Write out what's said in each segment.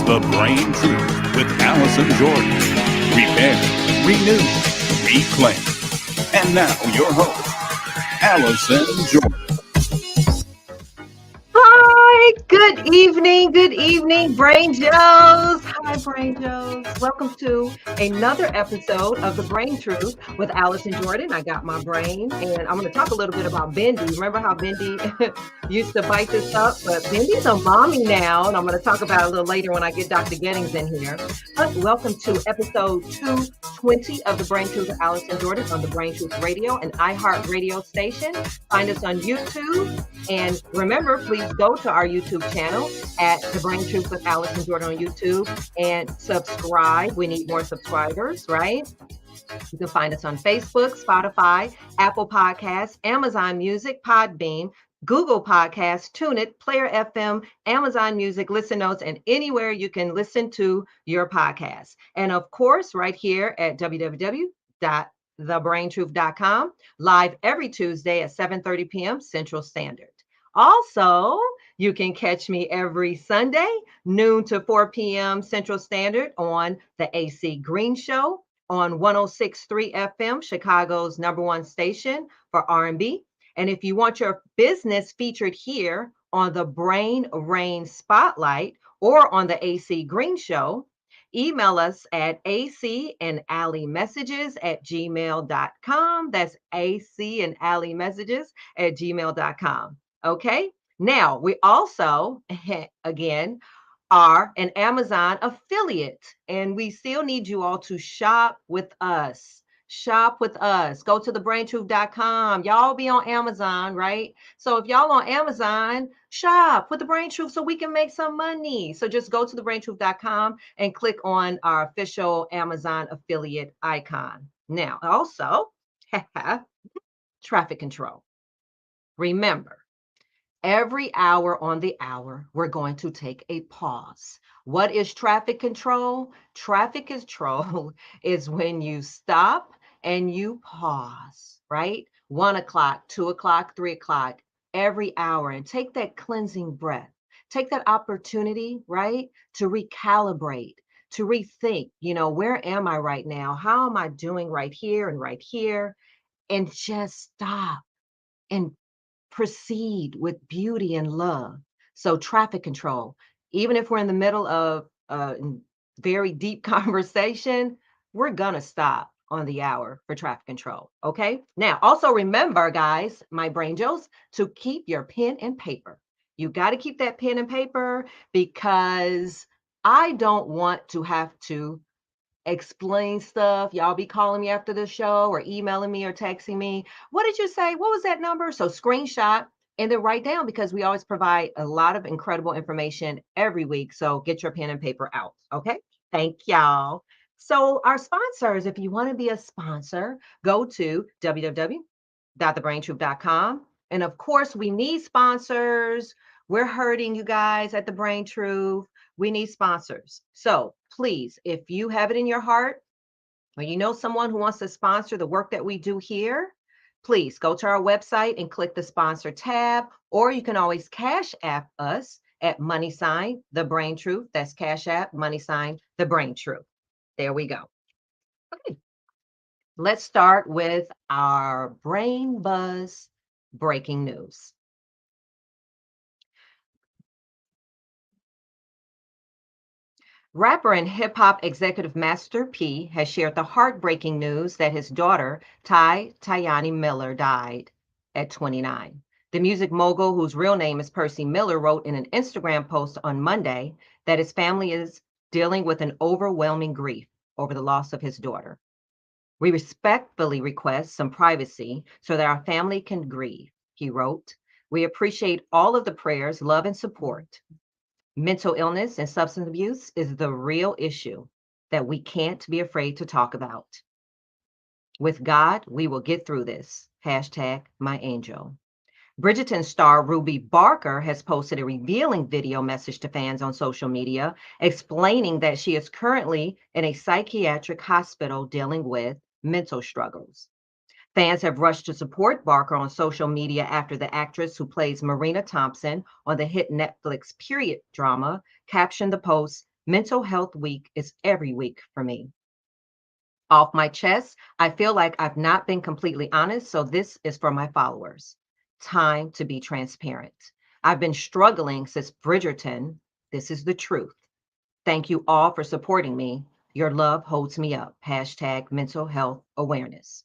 The Brain Truth with Allison Jordan. Repair, renew, reclaim. And now your host, Allison Jordan. Hi, good evening, Brain Joes. Hi, Brain Joes. Welcome to another episode of The Brain Truth with Allison Jordan. I got my brain, and I'm going to talk a little bit about Bendy. Remember how Bendy used to bite this up? But Bendy's a mommy now, and I'm going to talk about it a little later when I get Dr. Gettings in here. But welcome to episode 220 of The Brain Truth with Allison Jordan on the Brain Truth Radio and iHeart Radio station. Find us on YouTube, and remember, please go to our YouTube channel at The Brain Truth with Allison Jordan on YouTube and subscribe. We need more subscribers, right? You can find us on Facebook, Spotify, Apple Podcasts, Amazon Music, Podbean, Google Podcasts, TuneIt, Player FM, Amazon Music, Listen Notes, and anywhere you can listen to your podcast. And of course, right here at www.thebraintruth.com, live every Tuesday at 7:30 p.m. Central Standard. Also, you can catch me every Sunday, noon to 4 p.m. Central Standard on the AC Green Show on 106.3 FM, Chicago's #1 station for R&B. And if you want your business featured here on the Brain Rain Spotlight or on the AC Green Show, email us at acandallymessages@gmail.com. That's acandallymessages@gmail.com. Okay. Now, we also, again, are an Amazon affiliate, and we still need you all to shop with us. Shop with us. Go to thebraintruth.com. Y'all be on Amazon, right? So if y'all on Amazon, shop with The Brain Truth so we can make some money. So just go to thebraintruth.com and click on our official Amazon affiliate icon. Now, also, traffic control. Remember, every hour on the hour, we're going to take a pause. What is traffic control? Traffic control is when you stop and you pause, right? 1 o'clock, 2 o'clock, 3 o'clock, every hour, and take that cleansing breath. Take that opportunity, right, to recalibrate, to rethink, where am I right now? How am I doing right here and right here? And just stop and proceed with beauty and love. So traffic control, even if we're in the middle of a very deep conversation, we're gonna stop on the hour for traffic control. Okay. Now, also remember, guys, my brain jokes, to keep your pen and paper. You got to keep that pen and paper because I don't want to have to explain stuff. Y'all be calling me after the show or emailing me or texting me. What did you say? What was that number? So screenshot and then write down, because we always provide a lot of incredible information every week. So get your pen and paper out. Okay. Thank y'all. So our sponsors, if you want to be a sponsor, go to www.thebraintruth.com. And of course, we need sponsors. We're hurting, you guys, at The Brain Truth. We need sponsors. So please, if you have it in your heart or you know someone who wants to sponsor the work that we do here, please go to our website and click the sponsor tab, or you can always Cash App us at # The Brain Truth. That's Cash App, # The Brain Truth. There we go. Okay. Let's start with our Brain Buzz breaking news. Rapper and hip hop executive Master P has shared the heartbreaking news that his daughter, Tayani Miller, died at 29. The music mogul, whose real name is Percy Miller, wrote in an Instagram post on Monday that his family is dealing with an overwhelming grief over the loss of his daughter. We respectfully request some privacy so that our family can grieve, he wrote. We appreciate all of the prayers, love, and support. Mental illness and substance abuse is the real issue that we can't be afraid to talk about. With God, we will get through this. #myangel. Bridgerton star Ruby Barker has posted a revealing video message to fans on social media, explaining that she is currently in a psychiatric hospital dealing with mental struggles. Fans have rushed to support Barker on social media after the actress who plays Marina Thompson on the hit Netflix period drama captioned the post, Mental Health Week is every week for me. Off my chest, I feel like I've not been completely honest, so this is for my followers. Time to be transparent. I've been struggling since Bridgerton. This is the truth. Thank you all for supporting me. Your love holds me up. Hashtag mental health awareness.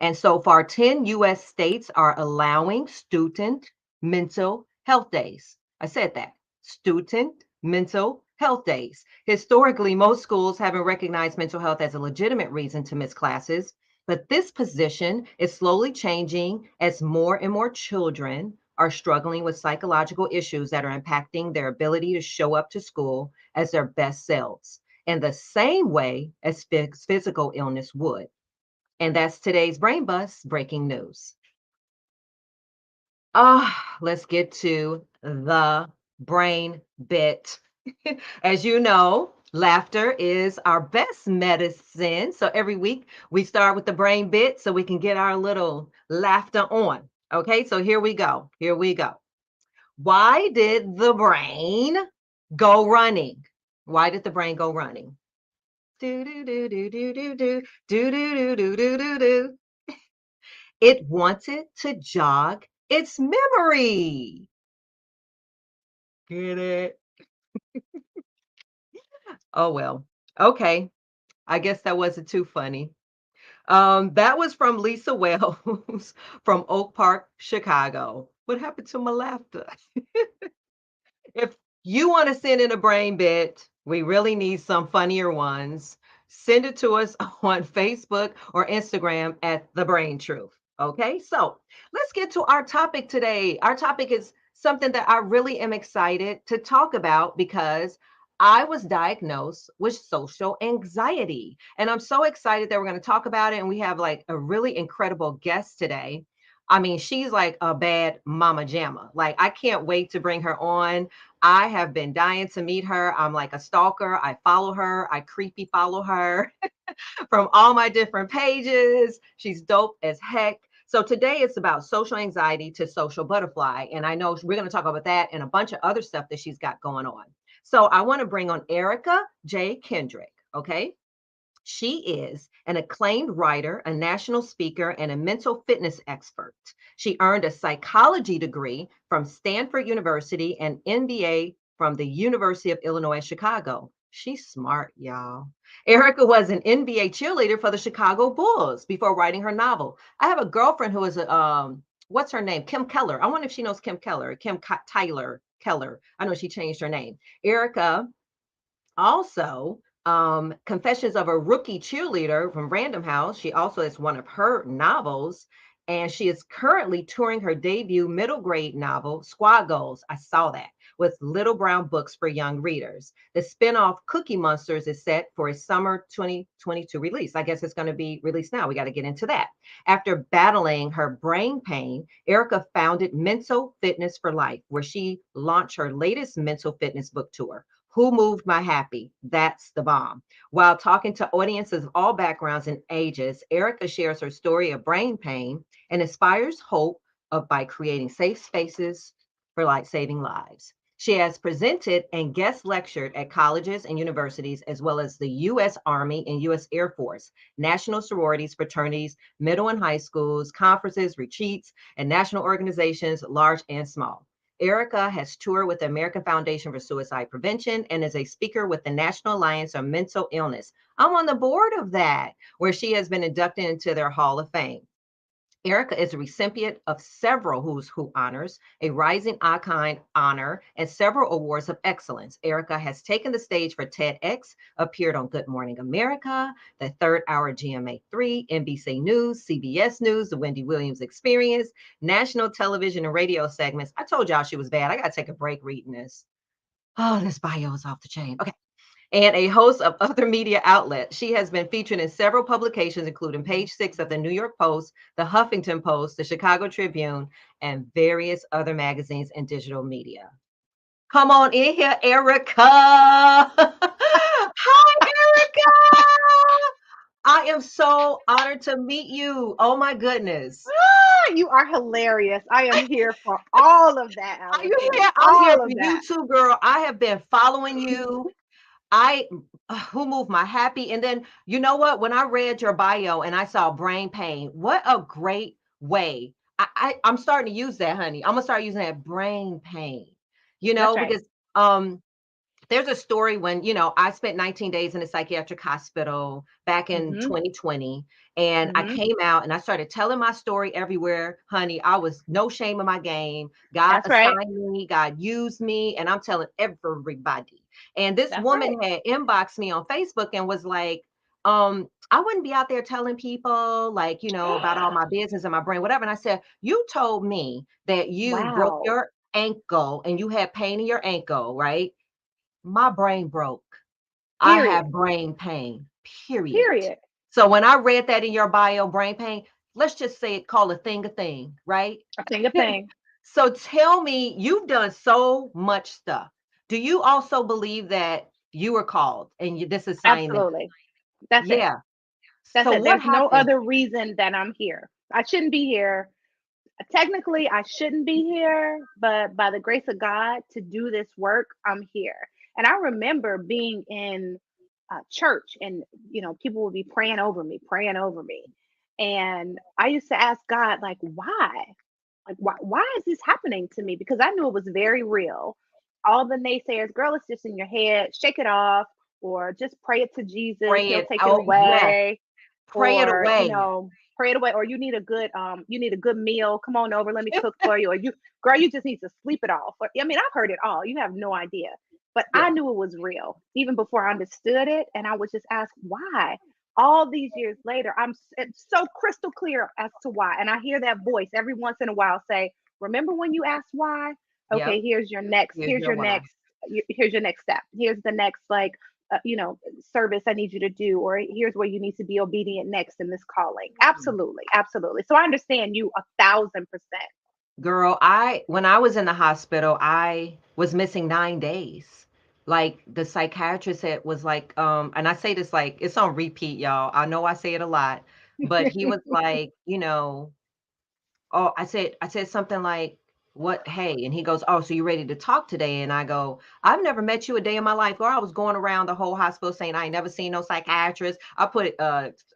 And so far, 10 US states are allowing student mental health days. I said that student mental health days. Historically, most schools haven't recognized mental health as a legitimate reason to miss classes, but this position is slowly changing as more and more children are struggling with psychological issues that are impacting their ability to show up to school as their best selves in the same way as physical illness would. And that's today's Brain Bus breaking news. Let's get to the brain bit. As you know, laughter is our best medicine. So every week we start with the brain bit so we can get our little laughter on. Okay, so here we go. Here we go. Why did the brain go running? Why did the brain go running? Do do do do do do do do do do do do do. It wanted to jog its memory. Get it? Oh, well. Okay. I guess that wasn't too funny. That was from Lisa Wells from Oak Park, Chicago. What happened to my laughter? If you want to send in a brain bit, we really need some funnier ones. Send it to us on Facebook or Instagram at The Brain Truth. Okay, so let's get to our topic today. Our topic is something that I really am excited to talk about because I was diagnosed with social anxiety. And I'm so excited that we're going to talk about it. And we have like a really incredible guest today. I mean, she's like a bad mama jamma. Like, I can't wait to bring her on. I have been dying to meet her. I'm like a stalker. I follow her. I creepy follow her from all my different pages. She's dope as heck. So today it's about social anxiety to social butterfly. And I know we're going to talk about that and a bunch of other stuff that she's got going on. So I want to bring on Erica J. Kendrick. Okay. She is an acclaimed writer, a national speaker, and a mental fitness expert. She earned a psychology degree from Stanford University and MBA from the University of Illinois Chicago. She's smart, y'all. Erica was an NBA cheerleader for the Chicago Bulls before writing her novel. I have a girlfriend who is what's her name? Kim Keller. I wonder if she knows Kim Keller, Tyler Keller. I know she changed her name. Erica also, Confessions of a Rookie Cheerleader from Random House. She also is one of her novels. And she is currently touring her debut middle grade novel, Squad Goals. I saw that with Little Brown Books for young readers. The spinoff Cookie Monsters is set for a summer 2022 release. I guess it's going to be released now. We got to get into that. After battling her brain pain, Erica founded Mental Fitness for Life, where she launched her latest mental fitness book tour. Who Moved My Happy? That's the bomb. While talking to audiences of all backgrounds and ages, Erica shares her story of brain pain and inspires hope by creating safe spaces for life saving lives. She has presented and guest lectured at colleges and universities, as well as the U.S. Army and U.S. Air Force, national sororities, fraternities, middle and high schools, conferences, retreats, and national organizations, large and small. Erica has toured with the American Foundation for Suicide Prevention and is a speaker with the National Alliance on Mental Illness. I'm on the board of that, where she has been inducted into their Hall of Fame. Erica is a recipient of several Who's Who honors, a Rising Icon honor, and several awards of excellence. Erica has taken the stage for TEDx, appeared on Good Morning America, the Third Hour GMA3, NBC News, CBS News, The Wendy Williams Experience, national television and radio segments. I told y'all she was bad. I got to take a break reading this. Oh, this bio is off the chain. Okay, and a host of other media outlets. She has been featured in several publications, including Page Six of the New York Post, the Huffington Post, the Chicago Tribune, and various other magazines and digital media. Come on in here, Erica. Hi, Erica. I am so honored to meet you. Oh my goodness. You are hilarious. I am here for all of that, Are you Allison. here? I'm here All for of you that. too, girl. I have been following you. I who moved my happy. And then you know what? When I read your bio and I saw brain pain, what a great way. I'm starting to use that, honey. I'm gonna start using that brain pain, That's right. because um there's a story when, I spent 19 days in a psychiatric hospital back in Mm-hmm. 2020. And I Mm-hmm. came out and I started telling my story everywhere, honey. I was no shame in my game. God That's right. assigned me, God used me, and I'm telling everybody. And this That's right. woman had inboxed me on Facebook and was like, I wouldn't be out there telling people like, about all my business and my brain, whatever. And I said, you told me that you broke Wow. your ankle and you had pain in your ankle, right? My brain broke. I Period. have brain pain, period. Period. So when I read that in your bio, brain pain, let's just say it, call a thing, right? I think a thing. So tell me, you've done so much stuff. Do you also believe that you were called and this assignment? Absolutely. That's it. Yeah. That's So it. what There's no happened? other reason that I'm here. I shouldn't be here. Technically, I shouldn't be here, but by the grace of God to do this work, I'm here. And I remember being in church, and people would be praying over me, and I used to ask God, like, why? Like, why is this happening to me? Because I knew it was very real. All the naysayers, girl, it's just in your head. Shake it off, or just pray it to Jesus. Pray He'll it take it out. Yes. away, Pray it or away. pray it away, or you need a good meal. Come on over, let me cook for you. Or girl, you just need to sleep it off. Or, I mean, I've heard it all. You have no idea. But I Yeah. knew it was real even before I understood it, and I would just ask why. All these years later, it's so crystal clear as to why. And I hear that voice every once in a while say, "Remember when you asked why? Okay, Yep. here's your next. Here's your why. Here's your next step. Here's the next service I need you to do, or here's where you need to be obedient next in this calling." Absolutely, absolutely. So I understand you 1,000%. Girl, when I was in the hospital, I was missing 9 days. Like the psychiatrist said was like, and I say this like it's on repeat, y'all. I know I say it a lot, but he was like, oh, I said something like, "What? Hey," and he goes, "Oh, so you ready to talk today?" And I go, "I've never met you a day in my life." Or I was going around the whole hospital saying I ain't never seen no psychiatrist. I put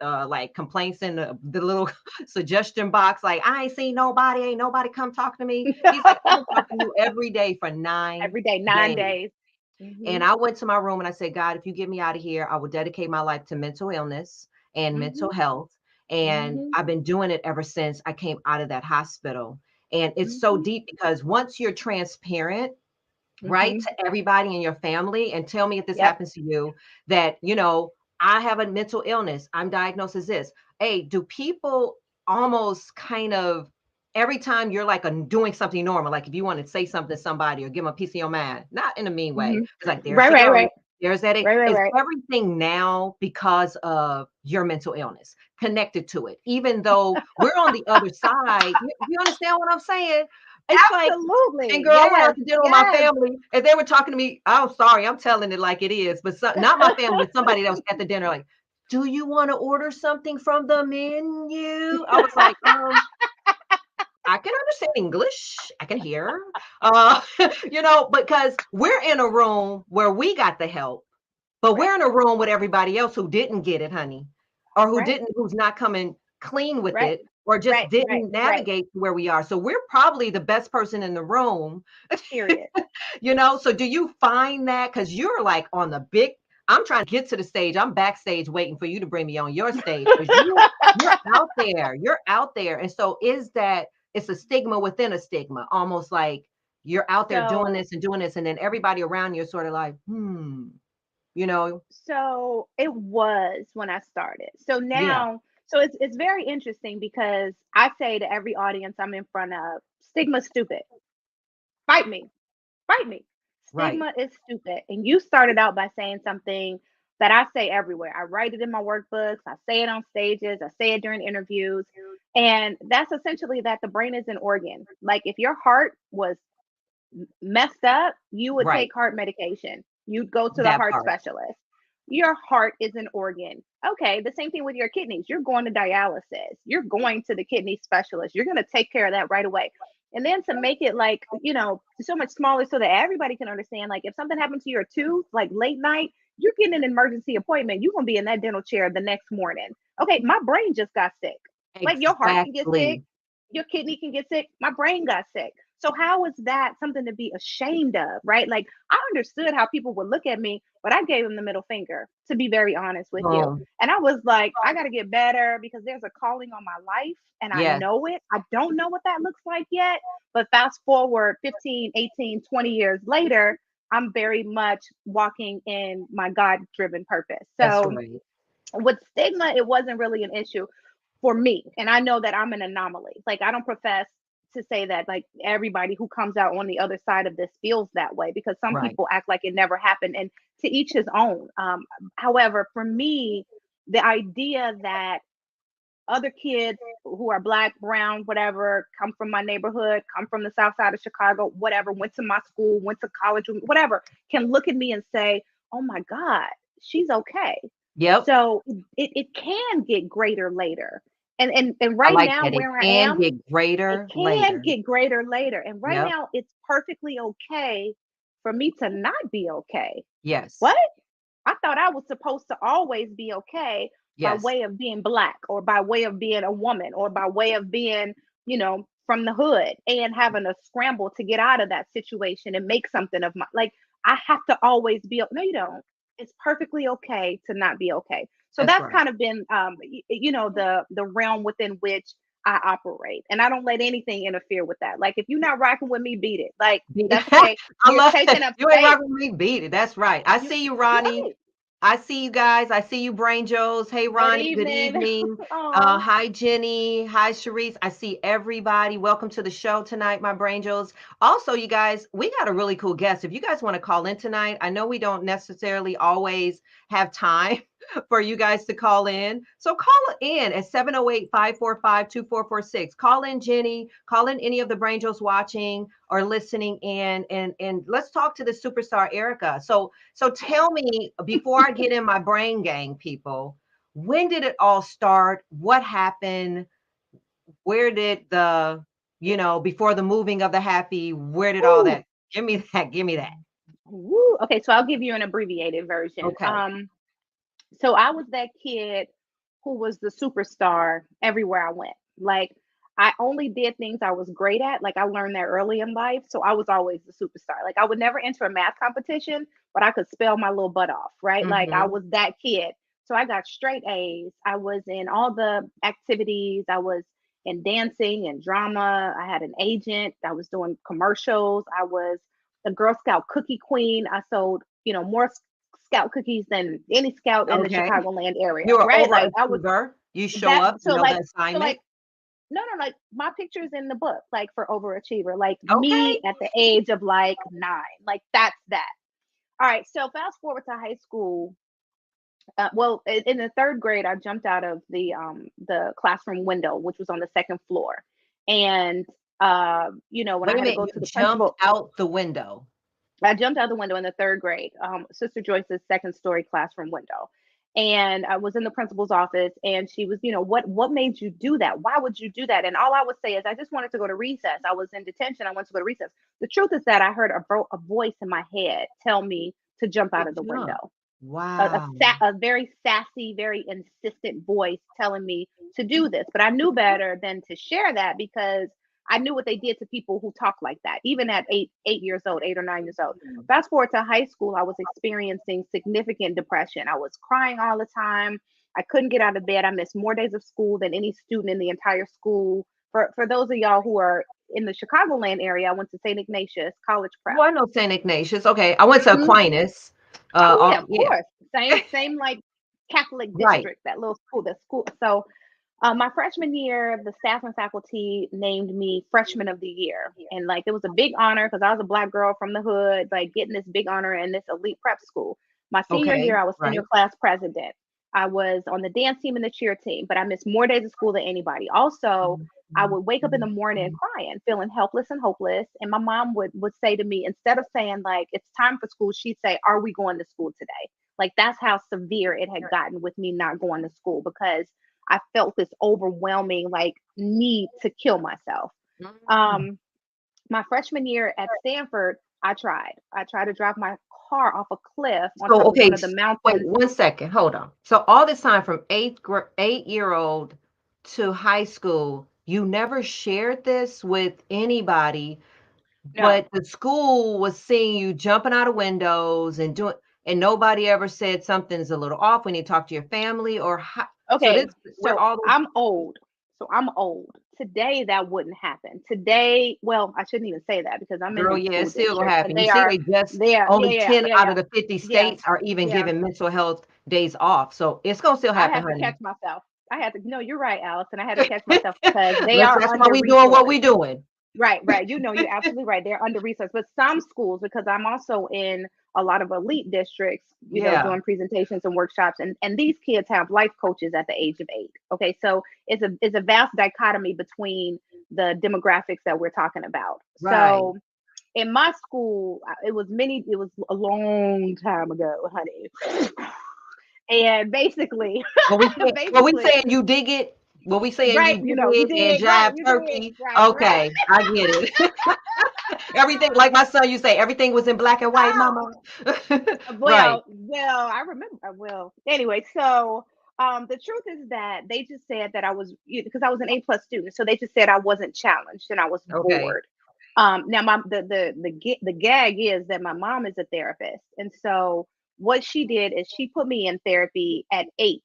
like complaints in the little suggestion box, like I ain't seen nobody, ain't nobody come talk to me. He's like, "I've been talking to you every day for nine Every day, nine days." days. Hmm. And I went to my room and I said, God, if you get me out of here, I will dedicate my life to mental illness and mental Hmm. health. And Hmm. I've been doing it ever since I came out of that hospital. And it's so Hmm. deep because once you're transparent, right, Hmm. to everybody in your family, and tell me if this Yep. happens to you, that, I have a mental illness, I'm diagnosed as this. Hey, do people almost kind of every time you're like doing something normal, like if you want to say something to somebody or give them a piece of your mind, not in a mean way, Hmm. it's like there Right, she right, goes, right, there's that. right, right, Is right. everything now because of your mental illness connected to it, even though we're on the other side? You understand what I'm saying? It's like, and Absolutely. girl, I went Yes. out to dinner with my Yes. family and they were talking to me. I'm sorry, I'm telling it like it is, but not my family, but somebody that was at the dinner, like, do you want to order something from the menu? I was like, I can understand English. I can hear. Uh, because we're in a room where we got the help, but Right. we're in a room with everybody else who didn't get it, honey, or Right. who's not coming clean with Right. it, or just Right. Right. didn't Right. navigate to where we are. So we're probably the best person in the room. Period. So do you find that because you're like on the big, I'm trying to get to the stage. I'm backstage waiting for you to bring me on your stage because you're out there. You're out there. And so is that it's a stigma within a stigma, almost like you're out there So doing this, and then everybody around you is sort of like, you know, So it was when I started. So yeah, now, so it's very interesting because I say to every audience I'm in front of, stigma stupid. Fight me. Fight me. right. Stigma is stupid. And you started out by saying something that I say everywhere. I write it in my workbooks, I say it on stages, I say it during interviews. And that's essentially that the brain is an organ. Like if your heart was messed up, you would Right. take heart medication. You'd go to the That heart part. specialist. Your heart is an organ. Okay, the same thing with your kidneys. You're going to dialysis. You're going to the kidney specialist. You're going to take care of that right away. And then to make it so much smaller so that everybody can understand, like if something happened to your tooth, like late night, you're getting an emergency appointment. You're gonna be in that dental chair the next morning. Okay, my brain just got sick. Like your heart can get sick, Exactly. your kidney can get sick. My brain got sick. So how is that something to be ashamed of, right? Like I understood how people would look at me, but I gave them the middle finger, to be very honest with you. Boom. And I was like, I got to get better because there's a calling on my life and I Yes. know it. I don't know what that looks like yet, but fast forward 15, 18, 20 years later, I'm very much walking in my God-driven purpose. That's So right. with stigma, it wasn't really an issue for me. And I know that I'm an anomaly. Like I don't profess to say that like everybody who comes out on the other side of this feels that way because some Right. people act like it never happened and to each his own. However, for me, the idea that other kids who are black, brown, whatever, come from my neighborhood, come from the south side of Chicago, whatever, went to my school, went to college, whatever, can look at me and say, oh my God, she's okay. Yep. So it can get greater later. And I right like now that. It where I can am, get it greater can later. get greater later. And right Yep. now it's perfectly okay for me to not be okay. Yes. What? I thought I was supposed to always be okay by Yes. way of being black or by way of being a woman or by way of being, from the hood and having to scramble to get out of that situation and make something of my like I have to always be no, you don't. It's perfectly okay to not be okay. So That's that's right. kind of been the realm within which I operate. And I don't let anything interfere with that. Like if you're not rocking with me, beat it. Like that's okay. I You're love taking that. up You ain't space. rocking with me. Beat it. That's right. I You see you, you're Ronnie. right. I see you guys. I see you, Brain Joes. Hey, Good Ronnie. Good evening. evening. Oh. Hi, Jenny. Hi, Sharice. I see everybody. Welcome to the show tonight, my Brain Joes. Also, you guys, we got a really cool guest. If you guys want to call in tonight, I know we don't necessarily always have time for you guys to call in. So call in at 708-545-2446. Call in Jenny. Call in any of the Brain Joes watching or listening in, and let's talk to the superstar Erica. So tell me, before I get in my brain gang, people, when did it all start? What happened? Where did before the moving of the happy, where did all Ooh. that? Give me that. Give me that. Woo. Okay, so I'll give you an abbreviated version. Okay. So I was that kid who was the superstar everywhere I went. Like I only did things I was great at. Like I learned that early in life. So I was always the superstar. Like I would never enter a math competition, but I could spell my little butt off, right? Like I Mm-hmm. was that kid. So I got straight A's. I was in all the activities. I was in dancing and drama. I had an agent. I was doing commercials. I was the Girl Scout cookie queen. I sold, more Scout cookies than any scout in the Okay. Chicagoland area, You're an right? Like I was overachiever. You show that up, you so know the like so assignment. like no, like my picture's in the book, like for overachiever, like me Okay. at the age of like 9, like that's that. All right, so fast forward to high school. Well, in the third grade, I jumped out of the classroom window, which was on the second floor, and when I Wait a had to minute. go to You the jumped principal, out the window. I jumped out the window in the third grade, Sister Joyce's second story classroom window. And I was in the principal's office and she was, what made you do that? Why would you do that? And all I would say is, I just wanted to go to recess. I was in detention. I wanted to go to recess. The truth is that I heard a voice in my head tell me to jump out To of the jump. window. Wow. A very sassy, very insistent voice telling me to do this. But I knew better than to share that because I knew what they did to people who talk like that, even at 8 years old, 8 or 9 years old. Fast forward to high school, I was experiencing significant depression. I was crying all the time. I couldn't get out of bed. I missed more days of school than any student in the entire school. For those of y'all who are in the Chicagoland area, I went to St. Ignatius College Prep. Well, I know St. Ignatius. Okay. I went to Mhm. Aquinas. Oh yeah, of Yeah. course. Same like Catholic Right. district, that little school, the school. So my freshman year, the staff and faculty named me freshman of the year. And like it was a big honor because I was a black girl from the hood, like getting this big honor in this elite prep school. My senior Okay. year, I was Right. senior class president. I was on the dance team and the cheer team, but I missed more days of school than anybody. Also, I would wake up in the morning crying, feeling helpless and hopeless. And my mom would say to me, instead of saying like it's time for school, she'd say, "Are we going to school today?" Like that's how severe it had gotten with me not going to school because I felt this overwhelming like need to kill myself. Mm. Um, my freshman year at Stanford, I tried. I tried to drive my car off a cliff on So, top of okay, one of the wait mountains. 1 second. Hold on. So all this time from 8-year-old to high school, you never shared this with anybody, No. but the school was seeing you jumping out of windows and doing, and nobody ever said something's a little off when you talk to your family or how, so this Okay, where so all those, I'm old. So I'm old. Today that wouldn't happen. Today, well, I shouldn't even say that because I'm in girl, this yeah, school it's still gonna district and happen. You see, they are, yeah, only yeah, 10 yeah, out yeah, of the 50 yeah, states are even yeah. giving mental health days off. So it's gonna still I happen, had to honey. catch myself. I had to, no, you're right, Allison. I had to catch myself because they Let's, are that's why under we doing what resourced. we doing. Right, right. You know, you're absolutely right. They're under resourced. But some schools, because I'm also in a lot of elite districts, you know, Yeah, doing presentations and workshops, and these kids have life coaches at the age of 8. Okay, so it's a vast dichotomy between the demographics that we're talking about. right. So in my school, it was a long time ago, honey. And basically, What we basically, saying you dig it? What we saying right, you you know, you dig and did, right, jive you did, turkey? right, right. Okay, I get it. Everything, like my son, you say everything was in black and white, Ah, mama. Right. well, I remember. Well, anyway, so the truth is that they just said that I was because I was an A+ student, so they just said I wasn't challenged and I was Okay. bored. Now the gag is that my mom is a therapist, and so what she did is she put me in therapy at 8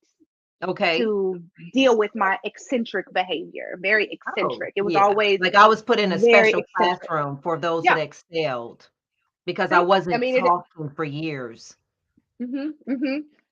Okay. to deal with my eccentric behavior, very Oh, eccentric. It was yeah. always Like I was put in a very special eccentric. classroom for those that Yeah. excelled because I See, I wasn't mean it. talking for years.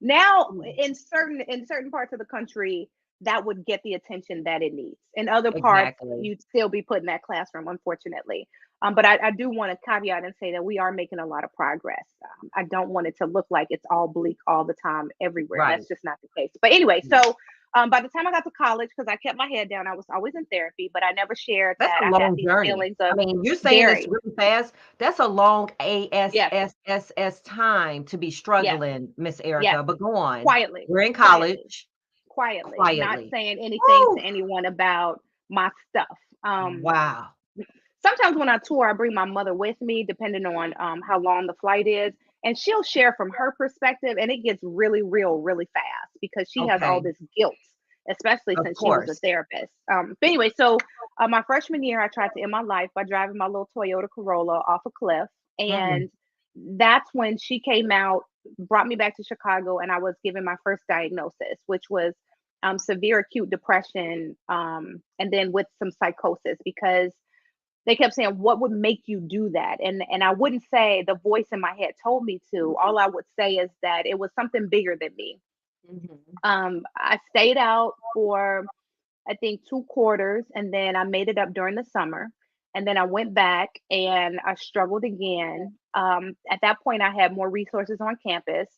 Now, Mm. in certain parts of the country, that would get the attention that it needs. In other parts, Exactly. you'd still be put in that classroom, unfortunately. But I do want to caveat and say that we are making a lot of progress. I don't want it to look like it's all bleak all the time everywhere, and Right. that's just not the case. But anyway, Mm. so by the time I got to college, because I kept my head down, I was always in therapy, but I never shared That's that a I had long these journey. feelings I of mean, you're saying this very, really fast. That's a long yes, ASSS time to be yes, struggling, Miss yes, Erica. But go on. quietly, We're in quietly. college, Quietly, not quietly. saying anything to Woo! anyone about my stuff. Wow. Sometimes when I tour, I bring my mother with me, depending on how long the flight is, and she'll share from her perspective, and it gets really real really fast because she has all Okay. this guilt, especially Of since she was a course. therapist. But anyway, so my freshman year, I tried to end my life by driving my little Toyota Corolla off a cliff, Mm. and that's when she came out, brought me back to Chicago, and I was given my first diagnosis, which was severe acute depression, and then with some psychosis because they kept saying, "What would make you do that?" And I wouldn't say the voice in my head told me to. All I would say is that it was something bigger than me. Mhm. I stayed out for I think 2 quarters, and then I made it up during the summer. And then I went back and I struggled again. At that point, I had more resources on campus.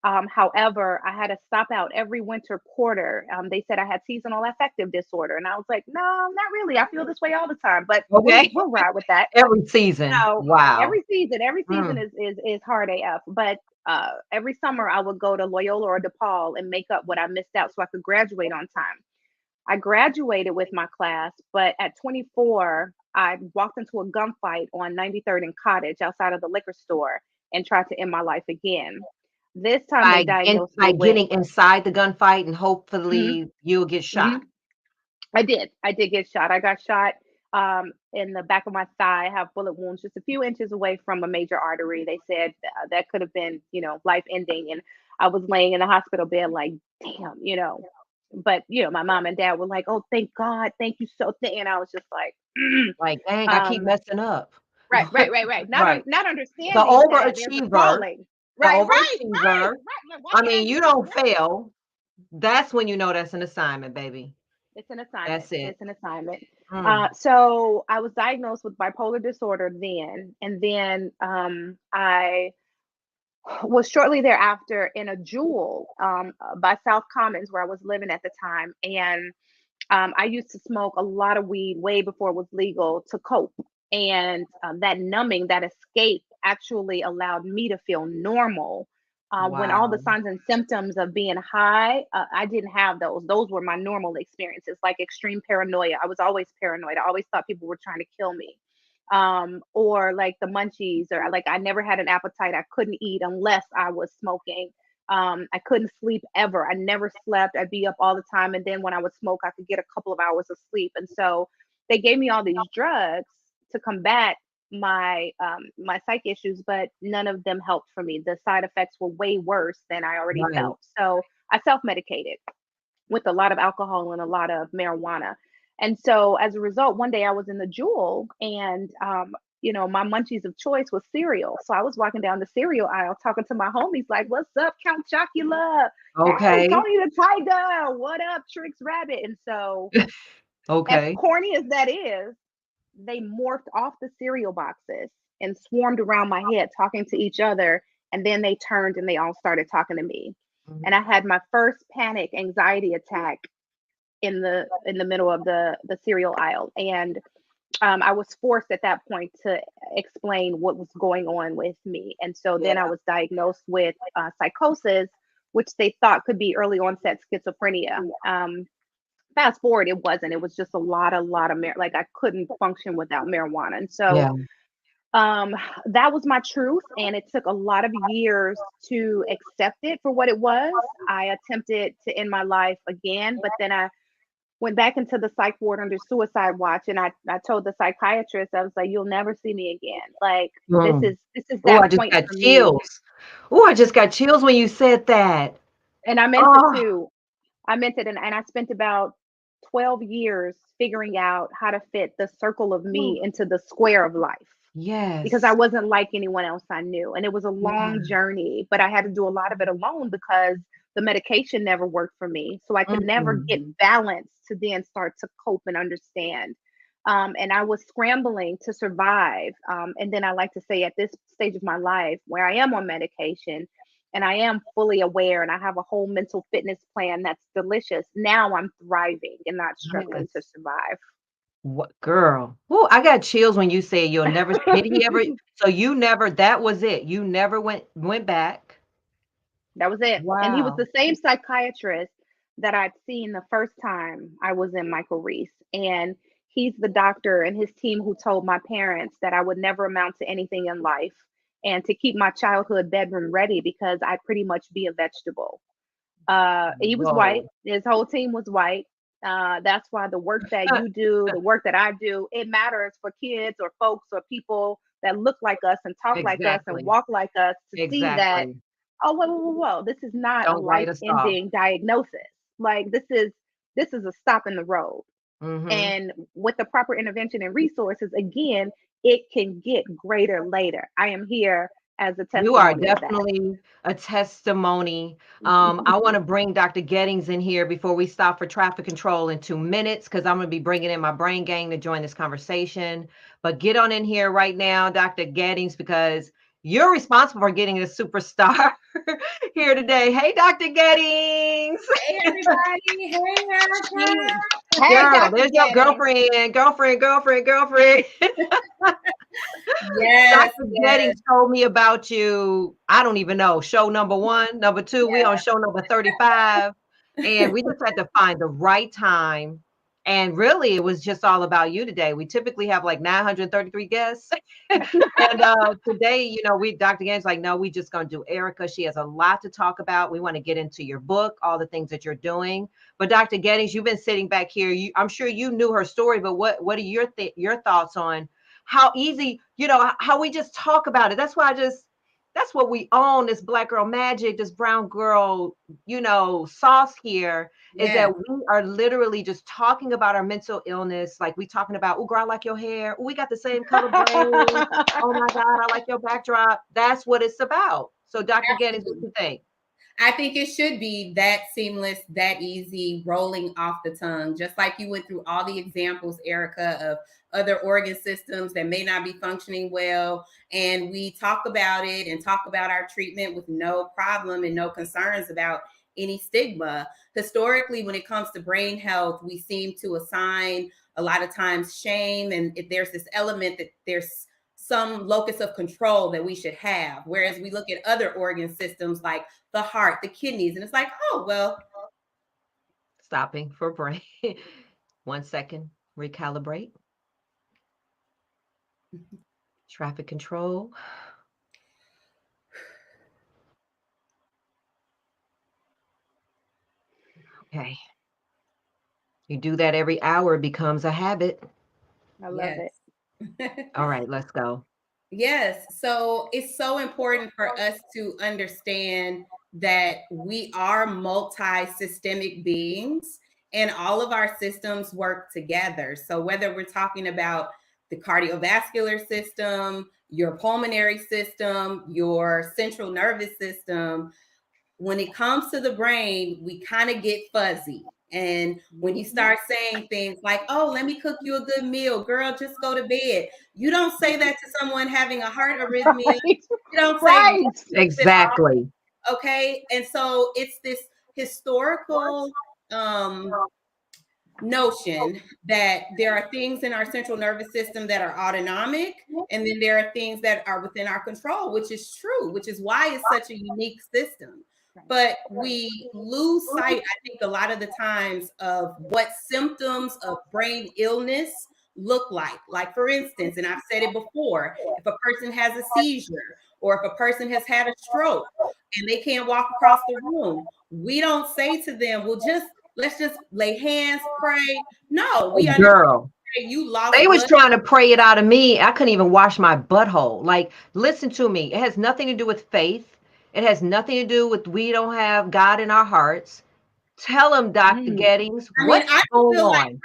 However, I had to stop out every winter quarter. They said I had seasonal affective disorder, and I was like, "No, not really. I feel this way all the time, but we'll Okay. we'll ride with that." Every season. So Wow. every season Mm. is hard AF. But every summer I would go to Loyola or DePaul and make up what I missed out so I could graduate on time. I graduated with my class, but at 24, I walked into a gunfight on 93rd and Cottage outside of the liquor store and tried to end my life again. This time they diagnosed By me with, getting inside the gunfight and mhm, hopefully you'll get mhm. shot. I did. I did get shot. I got shot in the back of my thigh. I have bullet wounds just a few inches away from a major artery. They said that could have been, life ending. And I was laying in the hospital bed like, damn, But my mom and dad were like, "Oh, thank God, thank you so." And I was just like, Like, dang, I keep um, messing up. right, right, right, right. Right. Not The understanding that there's a overachiever, calling. the Right, right, right, overachiever. right. Like, why I can't I mean, do you this? don't Right. fail. That's when you know that's an assignment, baby. It's an assignment. That's it. It's an assignment. Mm. So I was diagnosed with bipolar disorder then, and then I was shortly thereafter in a Jewel by South Commons where I was living at the time, and I used to smoke a lot of weed way before it was legal to cope, and that numbing, that escape, actually allowed me to feel normal. When all the Wow. signs and symptoms of being high, I didn't have those. Those were my normal experiences, like extreme paranoia. I was always paranoid. I always thought people were trying to kill me. or like the munchies, or like I never had an appetite. I couldn't eat unless I was smoking. I couldn't sleep ever. I never slept. I'd be up all the time. And then when I would smoke, I could get a couple of hours of sleep. And so they gave me all these drugs to combat my psych issues, but none of them helped for me. The side effects were way worse than I already Right. felt. So I self-medicated with a lot of alcohol and a lot of marijuana. And so as a result, one day I was in the Jewel, and my munchies of choice was cereal. So I was walking down the cereal aisle talking to my homies like, "What's up, Count Chocula? Hey, Okay. Tony the Tiger. What up, Trix Rabbit?" And so, as Okay. corny as that is, they morphed off the cereal boxes and swarmed around my head talking to each other, and then they turned and they all started talking to me. Mhm. And I had my first panic anxiety attack in the middle of the cereal aisle. And I was forced at that point to explain what was going on with me. And so then I Yeah. was diagnosed with psychosis, which they thought could be early onset schizophrenia. Fast forward, it wasn't. It was just a lot of like I couldn't function without marijuana. And so Yeah. um, that was my truth, and it took a lot of years to accept it for what it was. I attempted to end my life again, but then I went back into the psych ward under suicide watch, and I told the psychiatrist, I was like, "You'll never see me again. Like Mm. this is Oh, that I just point got for me." chills. Oh, I just got chills when you said that. And I meant it Oh, too. I meant it, and I spent about 12 years figuring out how to fit the circle of me into the square of life, because I yes. wasn't like anyone else I knew. And it was a Yeah. long journey, but I had to do a lot of it alone because the medication never worked for me. So I could never Mm. get balance to then start to cope and understand. And I was scrambling to survive. And then I like to say, at this stage of my life where I am on medication and I am fully aware and I have a whole mental fitness plan that's delicious, now I'm thriving and not struggling to Yes. survive. What girl? Oh, I got chills when you said you'll never did he ever so you never that was it. You never went back? That was it. And he was Wow. the same psychiatrist that I'd seen the first time I was in Michael Reese. And he's the doctor and his team who told my parents that I would never amount to anything in life and to keep my childhood bedroom ready because I'd pretty much be a vegetable. He was white. Whoa. His whole team was white. That's why the work that you do, the work that I do, it matters for kids or folks or people that look like us and talk like us and Exactly. walk like us to see that, Exactly. oh, whoa, whoa, whoa, whoa, this is not a Don't write us off. life-ending diagnosis. Like this is a stop in the road. Mhm. And with the proper intervention and resources, again, it can get greater later. I am here as a You are testimony of that. definitely a testimony. I wanna bring Dr. Gettings in here before we stop for traffic control in 2 minutes, because 'cause I'm gonna be bringing in my brain gang to join this conversation. But get on in here right now, Dr. Gettings, because you're responsible for getting a superstar here today. Hey, Dr. Gettings. Hey everybody. Hey Erica. Hey, Girl, Dr. there's your Getty. girlfriend. Yes, Dr. yes. Gettings told me about you. I don't even know. Show number 1, number 2, we on show number 35, and we just had to find the right time. And really, it was just all about you today. We typically have like 933 guests. And today, we Dr. Gettings like, no, we just gonna do Erica. She has a lot to talk about. We want to get into your book, all the things that you're doing. But Dr. Gettings, you've been sitting back here. I'm sure you knew her story, but what are your thoughts on how easy, how we just talk about it. That's what we own, this Black girl magic, this brown girl, sauce here, is that Yes. we are literally just talking about our mental illness. Like we talking about, oh girl, I like your hair. Oh, we got the same color brain. Oh my God, I like your backdrop. That's what it's about. So Dr. Gettings, what Absolutely. you think? I think it should be that seamless, that easy, rolling off the tongue. Just like you went through all the examples, Erica, of other organ systems that may not be functioning well. And we talk about it and talk about our treatment with no problem and no concerns about any stigma. Historically, when it comes to brain health, we seem to assign a lot of times shame. And there's this element that there's some locus of control that we should have. Whereas we look at other organ systems like the heart, the kidneys, and it's like, oh, well, Stopping for break. 1 second, recalibrate. Traffic control. Okay. You do that every hour, it becomes a habit. I love Yes. it. All right, let's go. Yes. So it's so important for us to understand that we are multi-systemic beings and all of our systems work together. So whether we're talking about the cardiovascular system, your pulmonary system, your central nervous system, when it comes to the brain, we kind of get fuzzy. And when you start saying things like, oh, let me cook you a good meal, girl, just go to bed. You don't say that to someone having a heart arrhythmia. Right. You don't say Right. Exactly. okay. And so it's this historical notion that there are things in our central nervous system that are autonomic, and then there are things that are within our control, which is true, which is why it's such a unique system. But we lose sight, I think, a lot of the times of what symptoms of brain illness look like. Like, for instance, and I've said it before, if a person has a seizure or if a person has had a stroke and they can't walk across the room, we don't say to them, well, let's just lay hands, pray. No, we understand Girl, you lost they was blood. trying to pray it out of me. I couldn't even wash my butthole. Like, listen to me. It has nothing to do with faith. It has nothing to do with we don't have God in our hearts. Tell them, Dr. Gettings, I mean, I what's going feel like on?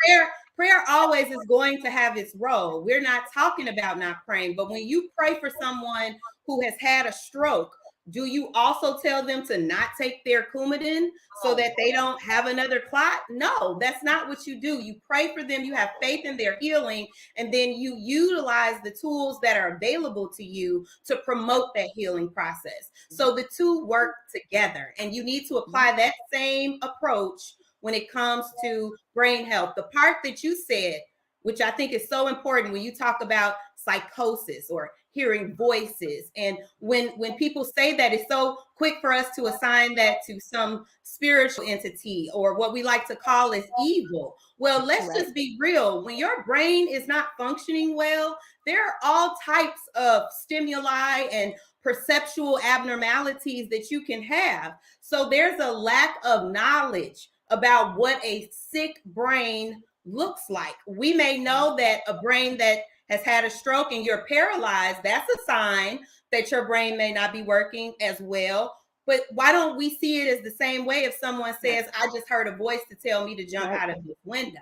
prayer always is going to have its role. We're not talking about not praying, but when you pray for someone who has had a stroke, do you also tell them to not take their Coumadin so that they don't have another clot? No, that's not what you do. You pray for them, you have faith in their healing, and then you utilize the tools that are available to you to promote that healing process. So the two work together, and you need to apply that same approach when it comes to brain health. The part that you said, which I think is so important when you talk about psychosis or hearing voices, and when people say that, it's so quick for us to assign that to some spiritual entity or what we like to call as evil. Well, let's just be real. When your brain is not functioning well, there are all types of stimuli and perceptual abnormalities that you can have. So there's a lack of knowledge about what a sick brain looks like. We may know that a brain that has had a stroke and you're paralyzed, that's a sign that your brain may not be working as well. But why don't we see it as the same way if someone says, I just heard a voice to tell me to jump out of this window?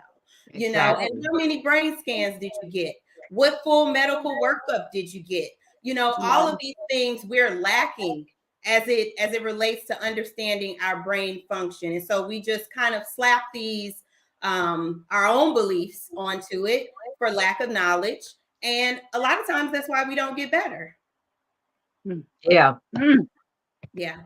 You know, and how many brain scans did you get? What full medical workup did you get? You know, all of these things we're lacking as it relates to understanding our brain function. And so we just kind of slap these our own beliefs onto it for lack of knowledge. And a lot of times that's why we don't get better. Yeah. Yeah.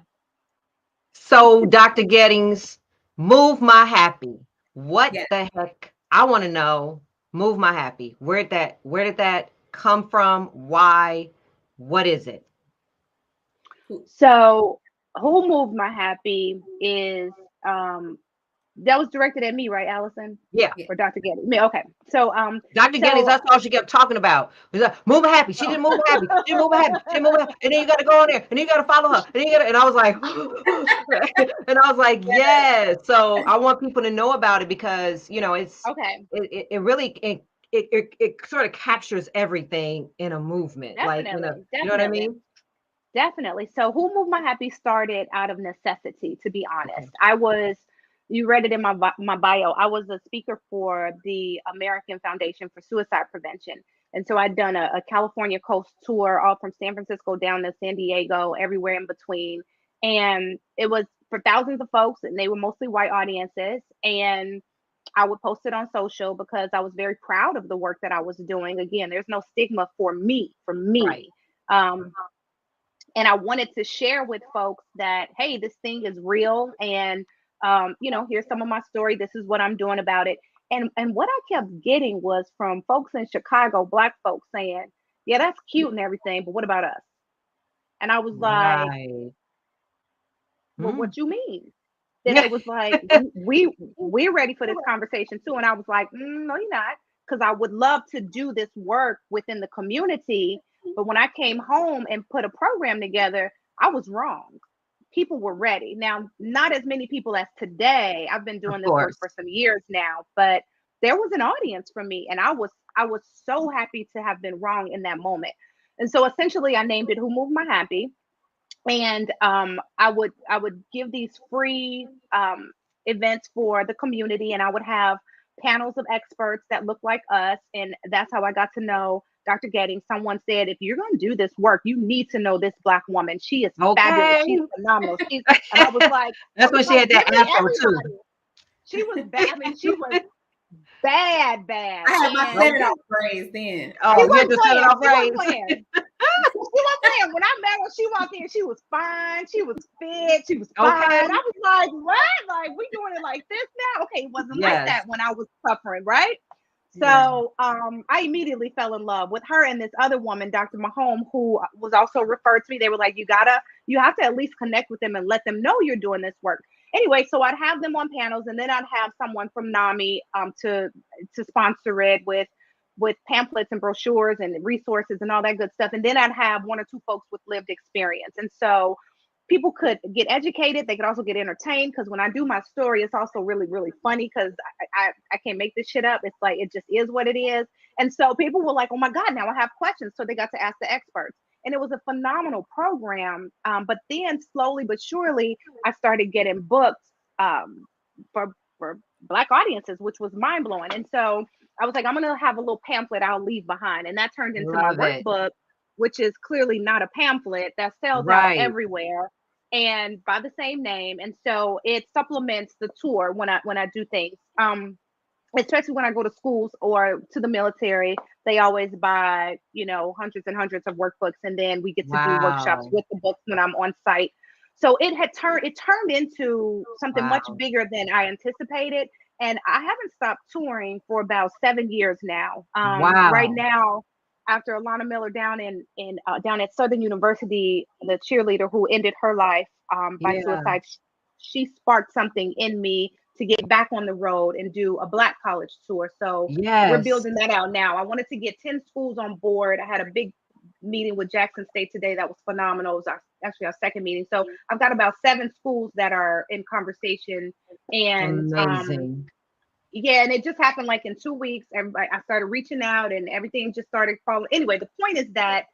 So, Dr. Gettings, Move My Happy. What the heck? I want to know. Move My Happy. Where did that come from? Why? What is it? So, Who Moved My Happy is that was directed at me, right, Allison? Yeah. Or Dr. Getty? Me, okay. So Dr. Gettings, that's all she kept talking about. Was like, Move My Happy. She didn't move my happy. She didn't move my happy. She didn't move my happy. And then you got to go on there. And then you got to follow her. And I was like, and I was like, yes. So I want people to know about it because, you know, it's okay. It really it sort of captures everything in a movement. Definitely, Like, you know what I mean? Definitely. So Who Moved My Happy started out of necessity, to be honest. I was, you read it in my bio, I was a speaker for the American Foundation for Suicide Prevention. And so I'd done a California coast tour, all from San Francisco down to San Diego, everywhere in between. And it was for thousands of folks, and they were mostly white audiences. And I would post it on social because I was very proud of the work that I was doing. Again, there's no stigma for me, Right. And I wanted to share with folks that, hey, this thing is real. And, you know, here's some of my story. This is what I'm doing about it. And what I kept getting was from folks in Chicago, Black folks saying, yeah, that's cute and everything, but what about us? And I was like, well, what you mean? Then they was like, we're ready for this conversation too. And I was like, no, you're not. because I would love to do this work within the community. But when I came home and put a program together, I was wrong. People were ready. Now, not as many people as today. I've been Of doing this work course. for some years now, but there was an audience for me, and I was so happy to have been wrong in that moment. And so essentially I named it Who Moved My Happy. And I would give these free events for the community, and I would have panels of experts that look like us, and that's how I got to know Dr. Getting. Someone said, if you're going to do this work, you need to know this Black woman. She is fabulous. Okay. She's phenomenal. And I was like, That's when she had give that me afro too. everybody. She was bad. I mean, she was bad. I had my And set it off phrase then. she Oh, you had wasn't to set it playing. off She wasn't right. playing. She wasn't playing. When I met her, she walked in. She was fine. She was fit. She was fine. Okay. I was like, what? Like, we doing it like this now? Okay, it wasn't like Yes. that when I was suffering, right? Yeah. So I immediately fell in love with her and this other woman, Dr. Mahome, who was also referred to me. They were like, you have to at least connect with them and let them know you're doing this work. Anyway, so I'd have them on panels, and then I'd have someone from NAMI to sponsor it with pamphlets and brochures and resources and all that good stuff. And then I'd have one or two folks with lived experience. And so people could get educated. They could also get entertained, because when I do my story, it's also really, really funny, because I can't make this shit up. It's like, it just is what it is. And so people were like, oh my God, now I have questions. So they got to ask the experts. And it was a phenomenal program. But then slowly but surely, I started getting booked for Black audiences, which was mind blowing. And so I was like, I'm going to have a little pamphlet I'll leave behind. And that turned into my Love it. workbook, which is clearly not a pamphlet, that sells out Right. everywhere and by the same name. And so it supplements the tour when I do things. Especially when I go to schools or to the military, they always buy, hundreds and hundreds of workbooks, and then we get to do workshops Wow. with the books when I'm on site. So it turned into something much Wow. bigger than I anticipated. And I haven't stopped touring for about 7 years now. Right Wow. now, after Alana Miller down down at Southern University, the cheerleader who ended her life by Yeah. suicide, she sparked something in me to get back on the road and do a Black college tour. So we're Yes. building that out now. I wanted to get 10 schools on board. I had a big meeting with Jackson State today that was phenomenal. It was actually our second meeting. So I've got about 7 schools that are in conversation. And Amazing. yeah, and it just happened like in 2 weeks. Everybody, I started reaching out, and everything just started falling. Anyway, the point is that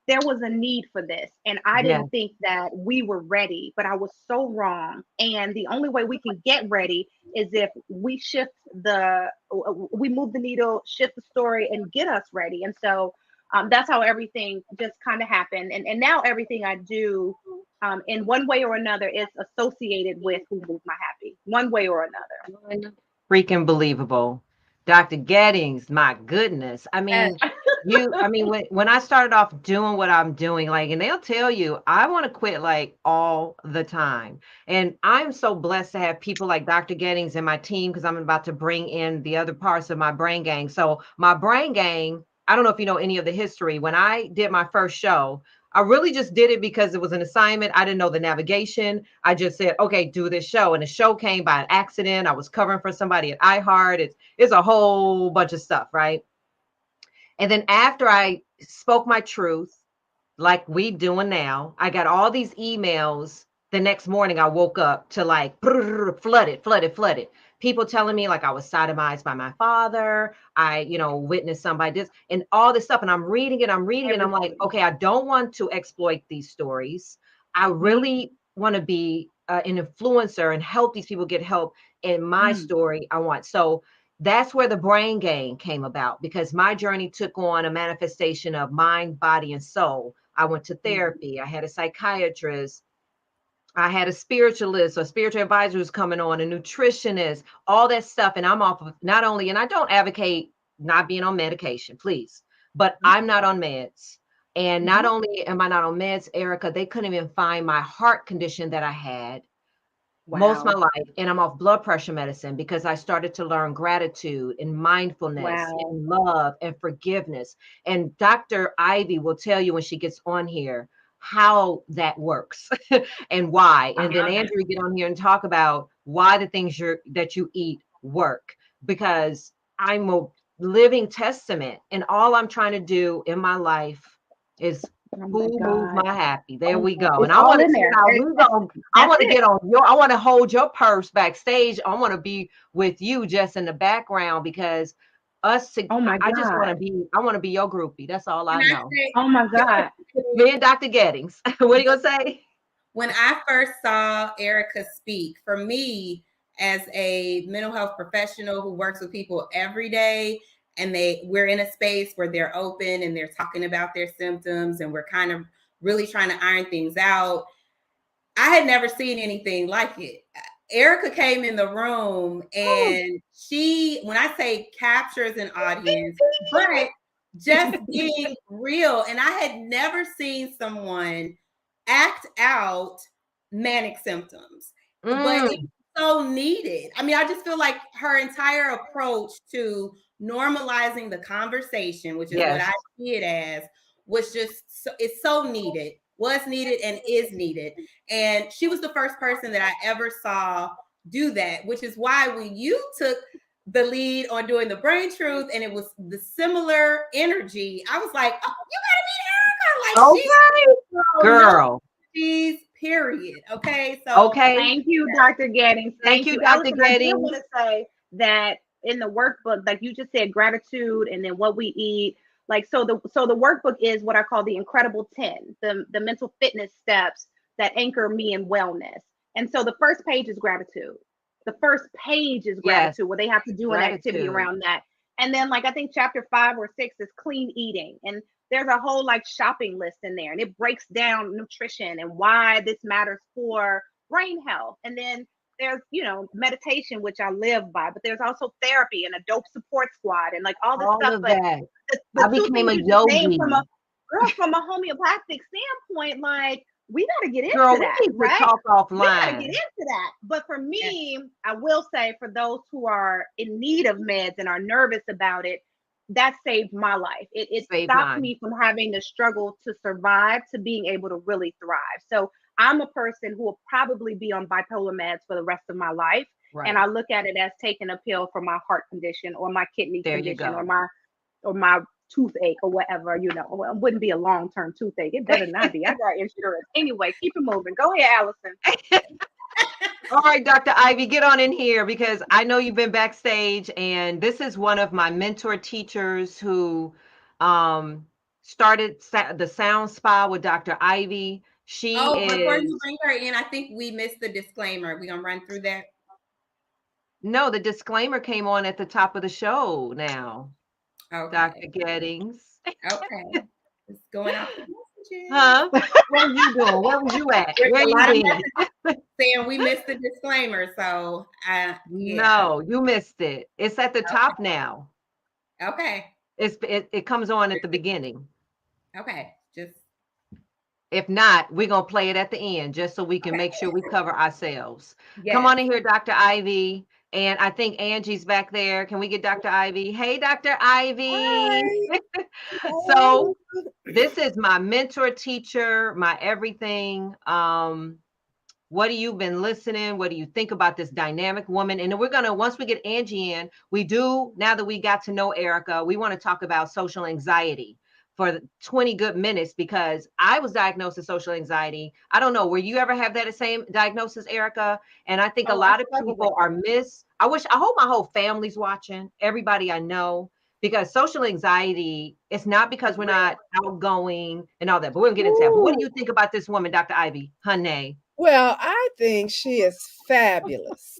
there was a need for this, and I Yes. didn't think that we were ready, but I was so wrong. And the only way we can get ready is if we we move the needle, shift the story, and get us ready. And so that's how everything just kind of happened. And now everything I do, in one way or another, is associated with Who Moved My Happy, one way or another. Freaking believable. Dr. Gettings, my goodness. I mean, when I started off doing what I'm doing, like, and they'll tell you, I want to quit like all the time. And I'm so blessed to have people like Dr. Gettings and my team, because I'm about to bring in the other parts of my brain gang. So my brain gang, I don't know if you know any of the history. When I did my first show, I really just did it because it was an assignment. I didn't know the navigation. I just said, okay, do this show. And the show came by an accident. I was covering for somebody at iHeart. It's a whole bunch of stuff, right? And then after I spoke my truth, like we doing now, I got all these emails. The next morning I woke up to like flooded. People telling me like I was sodomized by my father. I, witnessed somebody this and all this stuff. And I'm reading it. And I'm like, okay, I don't want to exploit these stories. I really want to be an influencer and help these people get help in my story. So that's where the brain gang came about, because my journey took on a manifestation of mind, body, and soul. I went to therapy. I had a psychiatrist. I had a spiritualist, a spiritual advisor who's coming on, a nutritionist, all that stuff. And I'm off of not only, and I don't advocate not being on medication, please, but I'm not on meds. And not only am I not on meds, Erica, they couldn't even find my heart condition that I had most of my life. And I'm off blood pressure medicine because I started to learn gratitude and mindfulness and love and forgiveness. And Dr. Ivy will tell you when she gets on here how that works and why. And then Andrew get on here and talk about why the things that you eat work, because I'm a living testament. And all I'm trying to do in my life is Oh my who moves God. my happy. There Oh we my- go. it's And I all want to in see there. how It- we go. I That's want to it. get on your, I want to hold your purse backstage. I want to be with you just in the background because Oh my I just want to God. be, I want to be your groupie. That's all I Can I know. say, Oh my God. Me and Dr. Gettings. What are you going to say? when I first saw Erica speak, for me, as a mental health professional who works with people every day, and we're in a space where they're open and they're talking about their symptoms, and we're kind of really trying to iron things out. I had never seen anything like it. Erica came in the room and she, when I say captures an audience, but just being real. And I had never seen someone act out manic symptoms, but it's so needed. I mean, I just feel like her entire approach to normalizing the conversation, which is what I see it as, was just it's so needed, was needed, and is needed. And she was the first person that I ever saw do that, which is why when you took the lead on doing the brain truth and it was the similar energy, I was like, oh, you gotta meet Erica. Like, Girl. She's period. Okay. So Thank you, Dr. Gettings. Thank you, Dr. Allison, I did Gettings. want to say that in the workbook, like you just said, gratitude and then what we eat. Like so the workbook is what I call the Incredible 10, the mental fitness steps that anchor me in wellness. And so the first page is gratitude. The first page is gratitude, where they have to do an activity around that. And then like I think chapter 5 or 6 is clean eating. And there's a whole like shopping list in there, and it breaks down nutrition and why this matters for brain health. And then there's, you know, meditation, which I live by, but there's also therapy and a dope support squad and like all this stuff. But I became a yogi. From a homeopathic standpoint, like we got to get into that, we right? Talk offline. We got to get into that. But for me, I will say, for those who are in need of meds and are nervous about it, that saved my life. It stopped me from having to struggle to survive to being able to really thrive. So I'm a person who will probably be on bipolar meds for the rest of my life. Right. And I look at it as taking a pill for my heart condition or my kidney condition or my toothache or whatever, you know. Well, it wouldn't be a long-term toothache. It better not be. I got insurance. Anyway, keep it moving. Go ahead, Allison. All right, Dr. Ivy, get on in here because I know you've been backstage, and this is one of my mentor teachers who started the Sound Spa with Dr. Ivy. Before you bring her in, I think we missed the disclaimer. We're going to run through that. No, the disclaimer came on at the top of the show now. Okay. Dr. Gettings. Okay. It's going off the messages. Huh? What were you doing? Where was you at? Where you been? Saying we missed the disclaimer. So, No, you missed it. It's at the top now. Okay. It comes on at the beginning. Okay. If not, we're going to play it at the end just so we can make sure we cover ourselves. Yes. Come on in here, Dr. Ivy. And I think Angie's back there. Can we get Dr. Ivy? Hey, Dr. Ivy. So this is my mentor teacher, my everything. What have you been listening? What do you think about this dynamic woman? And then we're going to, once we get Angie in, now that we got to know Erica, we want to talk about social anxiety for 20 good minutes, because I was diagnosed with social anxiety. I don't know, were you ever have that same diagnosis, Erica? And I think a lot of people are I hope my whole family's watching, everybody I know, because social anxiety, it's not because we're not outgoing and all that, but we'll get into that. But what do you think about this woman, Dr. Ivy? Honey. Well, I think she is fabulous.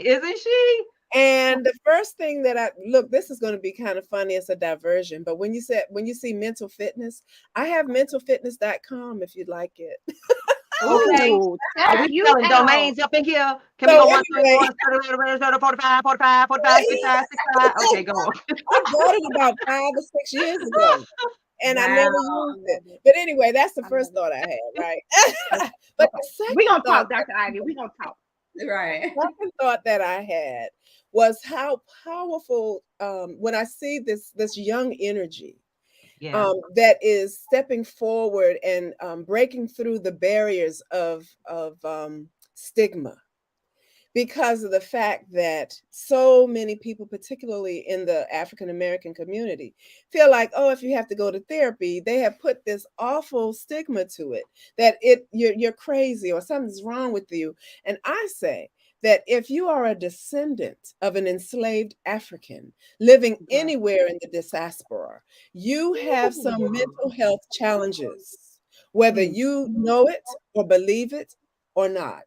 Isn't she? And the first thing that this is going to be kind of funny. It's a diversion, but when you see mental fitness, I have mentalfitness.com if you'd like it. Okay. Are we selling domains up in here? Can we go 1, 3, 45, 45, 55, 65? Okay, go on. I bought it about 5 or 6 years ago, and I never used it. But anyway, that's the first thought I had, right? But we're going to talk, Dr. Ivy. We're going to talk. Right. The second thought that I had was how powerful when I see this young energy that is stepping forward and breaking through the barriers of stigma. because of the fact that so many people, particularly in the African American community, feel like, oh, if you have to go to therapy, they have put this awful stigma to it, that you're crazy or something's wrong with you. And I say that if you are a descendant of an enslaved African living anywhere in the diaspora, you have some mental health challenges, whether you know it or believe it or not.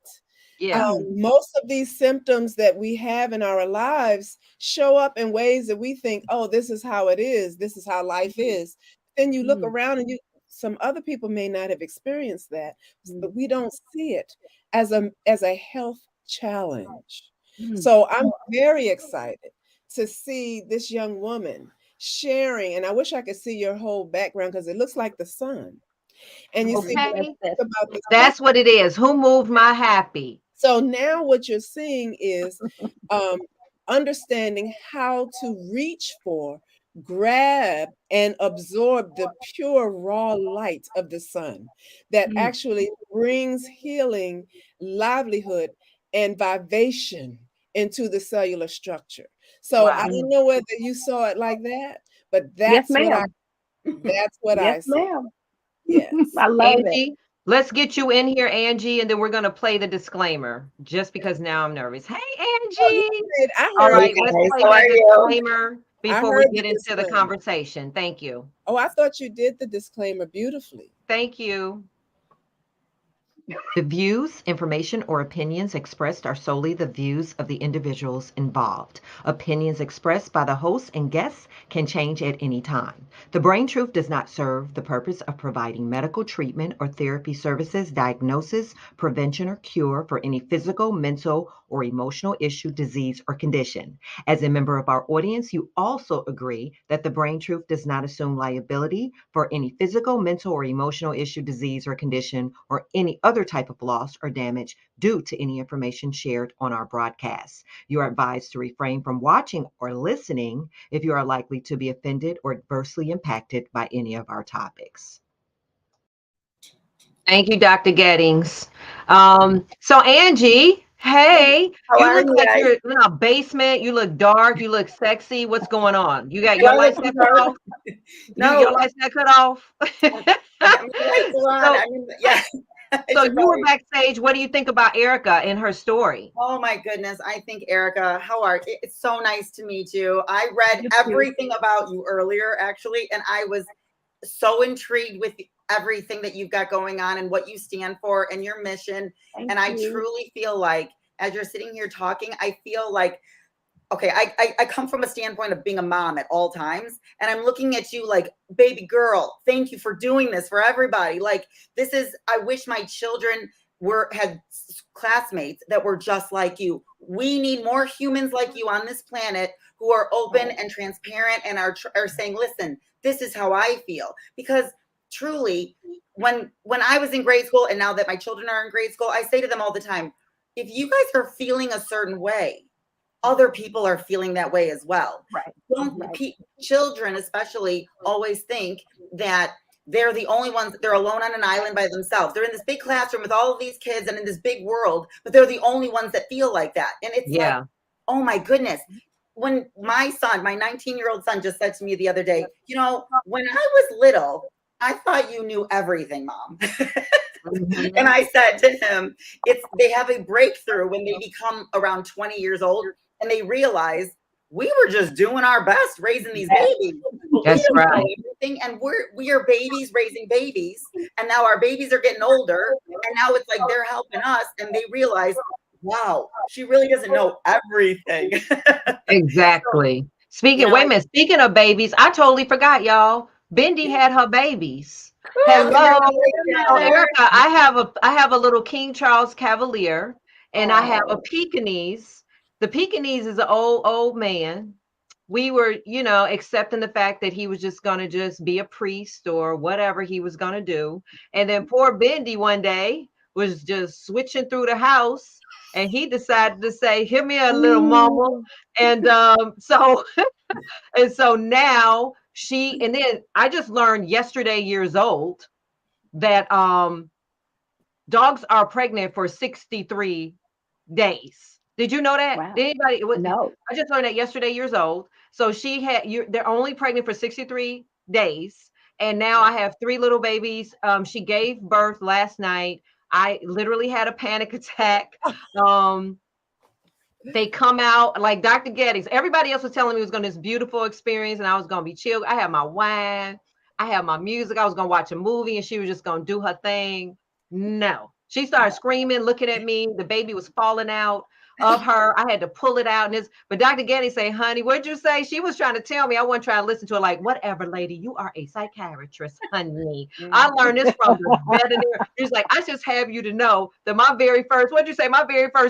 Yeah. Most of these symptoms that we have in our lives show up in ways that we think, oh, this is how it is. This is how life is. Then you look around and some other people may not have experienced that, but we don't see it as a health challenge. So I'm very excited to see this young woman sharing, and I wish I could see your whole background because it looks like the sun. And you see Okay. about this. That's what it is. Who moved my happy? So now what you're seeing is understanding how to reach for, grab, and absorb the pure raw light of the sun that actually brings healing, livelihood, and vivation into the cellular structure. So I don't know whether you saw it like that, but Yes, that's what I Yes, see. ma'am. Yes. I love it. Angie, let's get you in here, Angie, and then we're going to play the disclaimer just because now I'm nervous. Hey, Oh, you Angie. did. I All heard right, it. let's Guys, play how are that you? disclaimer before we heard get the into the disclaimer. conversation. Thank you. Oh, I thought you did the disclaimer beautifully. Thank you. The views, information, or opinions expressed are solely the views of the individuals involved. Opinions expressed by the hosts and guests can change at any time. The Brain Truth does not serve the purpose of providing medical treatment or therapy services, diagnosis, prevention, or cure for any physical, mental, or emotional issue, disease, or condition. As a member of our audience, you also agree that the Brain Truth does not assume liability for any physical, mental, or emotional issue, disease, or condition, or any other type of loss or damage due to any information shared on our broadcast. You are advised to refrain from watching or listening if you are likely to be offended or adversely impacted by any of our topics. Thank you, Dr. Gettings. So Angie, hey, How you are look you like guys? you're in a basement. You look dark. You look sexy. What's going on? You got Do your I lights look not cut dark? off? No. Your lights not cut off? I mean, the lights are on. So- I mean, yeah. So you were backstage. What do you think about Erica and her story? Oh my goodness. I think Erica, how are you? It's so nice to meet you. I read You too. everything about you earlier, actually, and I was so intrigued with everything that you've got going on and what you stand for and your mission. Thank I you. truly feel like, as you're sitting here talking, I feel like, okay, I come from a standpoint of being a mom at all times, and I'm looking at you like, baby girl, thank you for doing this for everybody. Like, this is, I wish my children had classmates that were just like you. We need more humans like you on this planet who are open and transparent and are saying, listen, this is how I feel. Because truly, when I was in grade school, and now that my children are in grade school, I say to them all the time, if you guys are feeling a certain way, other people are feeling that way as well. Right. Children especially always think that they're the only ones, they're alone on an island by themselves. They're in this big classroom with all of these kids and in this big world, but they're the only ones that feel like that. And it's like, oh my goodness. When my son, my 19-year-old son, just said to me the other day, you know, when I was little, I thought you knew everything, Mom. And I said to him, they have a breakthrough when they become around 20 years old and they realize we were just doing our best raising these babies. That's right. Everything, and we are babies raising babies, and now our babies are getting older, and now it's like they're helping us, and they realize, wow, she really doesn't know everything. Exactly. Speaking of babies, I totally forgot, y'all. Bendy had her babies. Hello. So Erica, I have a little King Charles Cavalier, and I have a Pekingese. The Pekingese is an old man. We were, accepting the fact that he was just going to just be a priest or whatever he was going to do. And then poor Bendy one day was just switching through the house, and he decided to say, "Give me a little mama." And so now and then I just learned yesterday, years old, that dogs are pregnant for 63 days. Did you know that? Wow. Did anybody? No. I just learned that yesterday. Years old. So they're only pregnant for 63 days, and now I have 3 little babies. She gave birth last night. I literally had a panic attack. They come out like Dr. Gettys. Everybody else was telling me it was going to be this beautiful experience, and I was going to be chill. I had my wine, I had my music. I was going to watch a movie, and she was just going to do her thing. No, she started screaming, looking at me. The baby was falling out of her. I had to pull it out. But Dr. Getty say, honey, what'd you say? She was trying to tell me. I wasn't trying to listen to her. Like, whatever, lady, you are a psychiatrist, honey. I learned this from the veterinarian. She's like, I just have you to know that my very first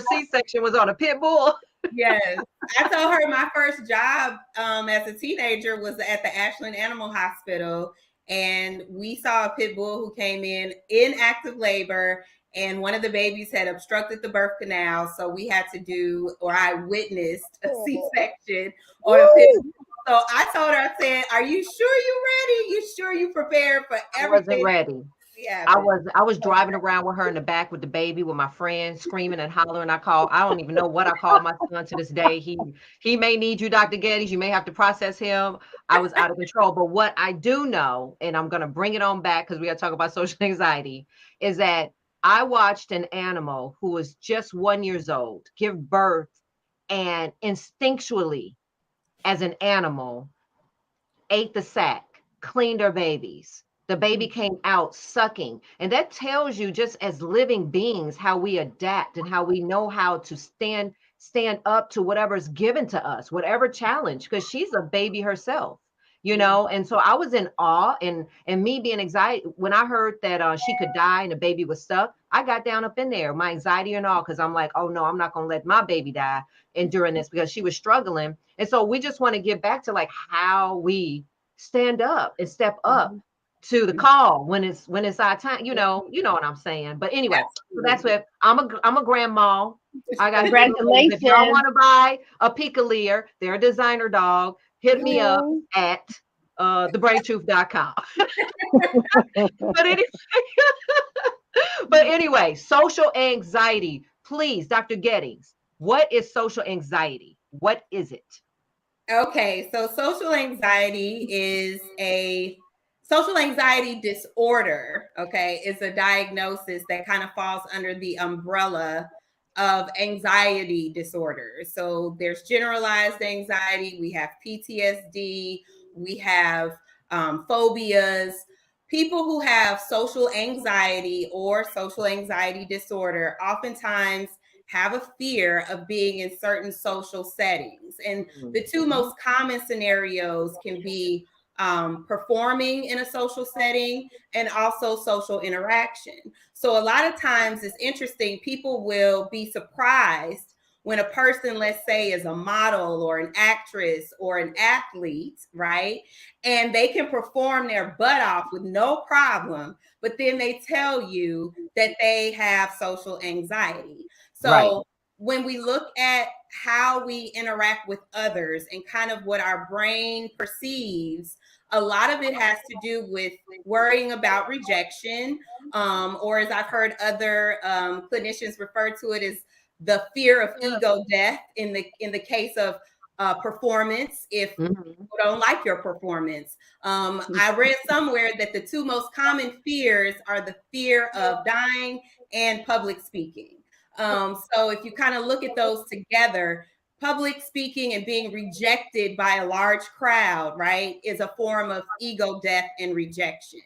C-section was on a pit bull. Yes. I told her my first job as a teenager was at the Ashland Animal Hospital. And we saw a pit bull who came in active labor, and one of the babies had obstructed the birth canal. So we had to do, or I witnessed a C-section on a pit bull. So I told her, I said, are you sure you're ready? You sure you prepared for everything? I wasn't ready. Yeah, I was driving around with her in the back with the baby with my friend screaming and hollering. I don't even know what I called my son to this day. He may need you, Dr. Geddes. You may have to process him. I was out of control. But what I do know, and I'm going to bring it on back because we got to talk about social anxiety, is that I watched an animal who was just 1 year old give birth, and instinctually, as an animal, ate the sack, cleaned her babies. The baby came out sucking. And that tells you, just as living beings, how we adapt and how we know how to stand up to whatever's given to us, whatever challenge, because she's a baby herself, you know? And so I was in awe, and me being anxiety, when I heard that she could die and the baby was stuck, I got down up in there, my anxiety and all, because I'm like, oh no, I'm not going to let my baby die during this, because she was struggling. And so we just want to get back to like how we stand up and step up to the call when it's our time, you know what I'm saying. But anyway, so that's what I'm a grandma. I got congratulations. If y'all want to buy a Piccalier, they're a designer dog, hit me up at thebraintruth.com. But anyway, social anxiety. Please, Dr. Gettys, what is social anxiety? What is it? Okay, so social anxiety disorder, okay, is a diagnosis that kind of falls under the umbrella of anxiety disorders. So there's generalized anxiety, we have PTSD, we have phobias. People who have social anxiety or social anxiety disorder oftentimes have a fear of being in certain social settings. And the two most common scenarios can be performing in a social setting and also social interaction. So a lot of times it's interesting, people will be surprised when a person, let's say, is a model or an actress or an athlete, right? And they can perform their butt off with no problem, but then they tell you that they have social anxiety. So when we look at how we interact with others and kind of what our brain perceives, a lot of it has to do with worrying about rejection, or as I've heard other clinicians refer to it as the fear of ego death in the case of performance, if people don't like your performance. I read somewhere that the two most common fears are the fear of dying and public speaking. So if you kind of look at those together, public speaking and being rejected by a large crowd, right, is a form of ego death and rejection.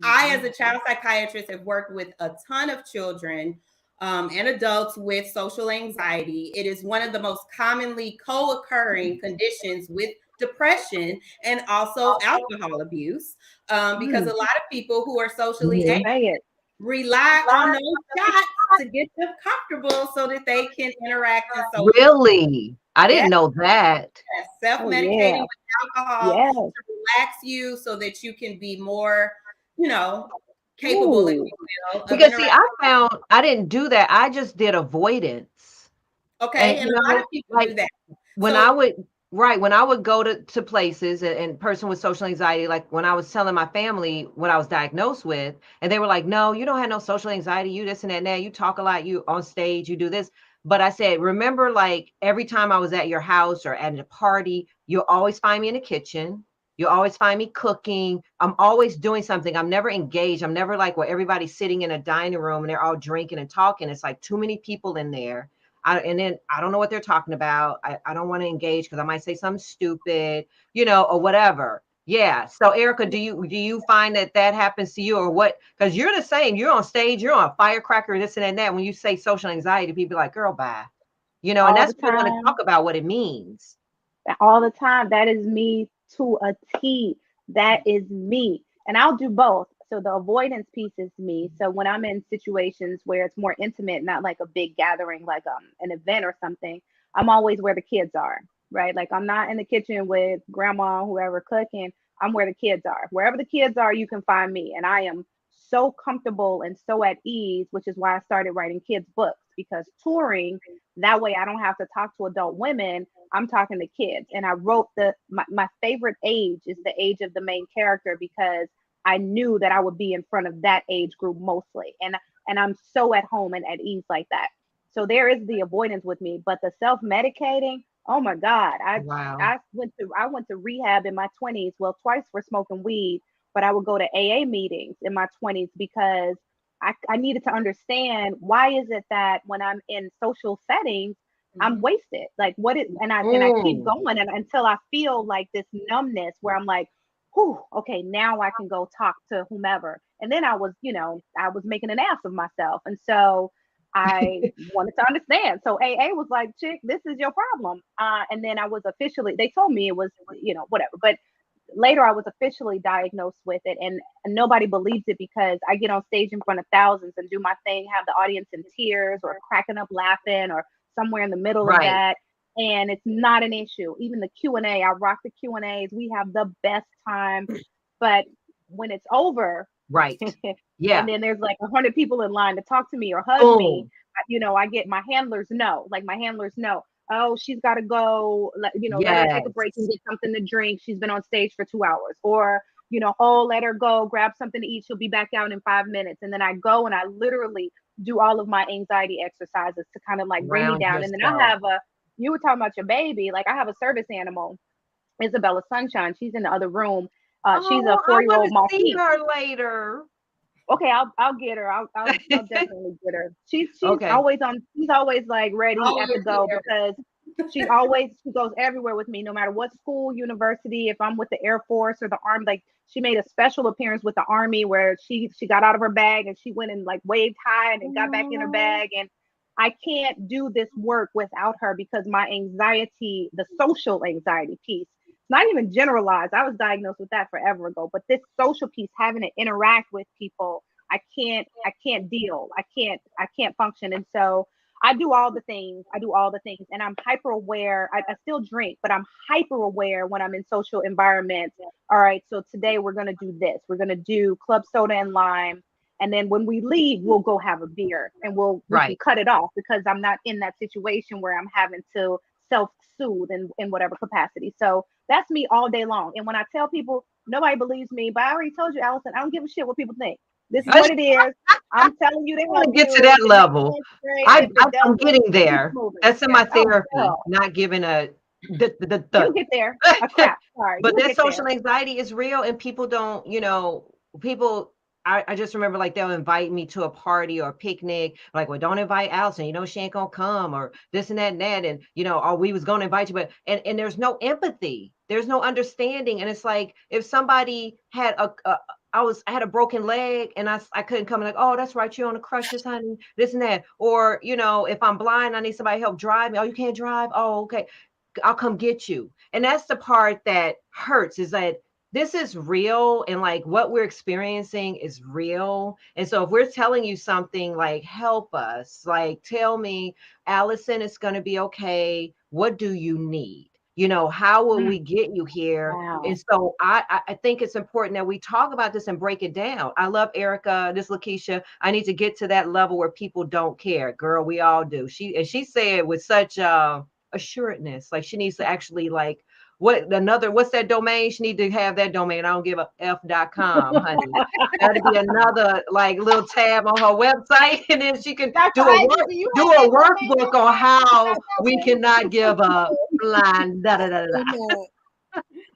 I, as a child psychiatrist, have worked with a ton of children and adults with social anxiety. It is one of the most commonly co-occurring conditions with depression and also alcohol abuse, because a lot of people who are socially anxious rely on those shots to get them comfortable so that they can interact. And so really, I didn't know that. Self-medicating with alcohol to relax you so that you can be more, capable. If you will, because see, I found I didn't do that. I just did avoidance. Okay, and a lot of people do that. When I would go to places and person with social anxiety, like when I was telling my family what I was diagnosed with, and they were like, no, you don't have no social anxiety, you this and that, now you talk a lot, you on stage, you do this. But I said, remember, like every time I was at your house or at a party, you'll always find me in the kitchen. You'll always find me cooking. I'm always doing something. I'm never engaged. I'm never like where everybody's sitting in a dining room and they're all drinking and talking. It's like too many people in there. And then I don't know what they're talking about. I don't want to engage because I might say something stupid, or whatever. Yeah. So Erica, do you find that happens to you, or what? Because you're the same. You're on stage. You're on a firecracker, this and that. When you say social anxiety, people are like, "Girl, bye." And All the that's what I want to time. talk about what it means. All the time. That is me to a T. That is me. And I'll do both. So the avoidance piece is me. So when I'm in situations where it's more intimate, not like a big gathering, like an event or something, I'm always where the kids are, right? Like I'm not in the kitchen with grandma, whoever cooking. I'm where the kids are. Wherever the kids are, you can find me. And I am so comfortable and so at ease, which is why I started writing kids' books, because touring, that way I don't have to talk to adult women. I'm talking to kids. And I wrote my favorite age is the age of the main character, because I knew that I would be in front of that age group mostly. And I'm so at home and at ease like that. So there is the avoidance with me, but the self-medicating, oh my God. Wow. I went to rehab in my 20s, well, twice for smoking weed, but I would go to AA meetings in my 20s because I needed to understand, why is it that when I'm in social settings, I'm Mhm. wasted. Like what it and I keep Mm, going, and until I feel like this numbness where I'm like, whew, okay, now I can go talk to whomever. And then I was making an ass of myself. And so I wanted to understand. So AA was like, chick, this is your problem. And then I was officially, they told me it was, whatever. But later I was officially diagnosed with it, and nobody believes it because I get on stage in front of thousands and do my thing, have the audience in tears or cracking up laughing or somewhere in the middle of right. that. And it's not an issue. Even the Q&A, I rock the Q&As. We have the best time. But when it's over, Right. and Yeah. then there's like 100 people in line to talk to me or hug me, Boom. I get my handlers know. Like my handlers know, oh, she's got to go, let her take a break and Yes. get something to drink. She's been on stage for 2 hours. Or, oh, let her go, grab something to eat. She'll be back out in 5 minutes. And then I go and I literally do all of my anxiety exercises to kind of like bring me Ground down. And then yourself. you were talking about your baby. Like I have a service animal, Isabella Sunshine. She's in the other room. She's a Oh, I 4-year-old want to see Maltese. her later. Okay, I'll get her. I'll definitely get her. She's Okay. always on. She's always like ready Oh, at the look go, here. because she goes everywhere with me, no matter what school, university. If I'm with the Air Force or the Army, like she made a special appearance with the Army where she got out of her bag and she went and like waved hi and then got back in her Oh, bag. And I can't do this work without her, because my anxiety, the social anxiety piece, it's not even generalized. I was diagnosed with that forever ago, but this social piece, having to interact with people, I can't deal. I can't function. And so I do all the things. I do all the things. And I'm hyper aware. I still drink, but I'm hyper aware when I'm in social environments. All right, so today we're gonna do this. We're gonna do club soda and lime. And then when we leave, we'll go have a beer and we can right. cut it off, because I'm not in that situation where I'm having to self-soothe in whatever capacity. So that's me all day long. And when I tell people, nobody believes me, but I already told you, Allison, I don't give a shit what people think. This is I what it is. I'm telling you to want help to get to you. that If it makes level. sense, great. If it I'm doesn't, getting keep there. moving. That's in Yeah. my Oh, therapy, girl, not giving a you'll get there. A crap. Sorry, but you'll that get there. social anxiety is real, and people don't, people. I just remember like they'll invite me to a party or a picnic, like, well, don't invite Allison, she ain't gonna come, or this and that and that, and or we was gonna invite you, but and there's no empathy, there's no understanding, and it's like if somebody had I had a broken leg and I couldn't come, like, oh, that's right, you're on the crutches, honey, this and that, or if I'm blind, I need somebody to help drive me. Oh, you can't drive? Oh, okay, I'll come get you. And that's the part that hurts, is that this is real, and like what we're experiencing is real. And so if we're telling you something like, help us, like, tell me, Allison, it's going to be okay. What do you need? How will Mm, we get you here? And wow. so I think it's important that we talk about this and break it down. I love Erica, this Lakeisha. I need to get to that level where people don't care. Girl, we all do. She said with such assuredness, like she needs to actually like what's that domain? She need to have that domain. I don't give a f.com, honey. That'd be another like little tab on her website, and then she can Dr. do a Ivy, work, do you do have a that domain? workbook on how we cannot give up. Line, da, da, da, da. No.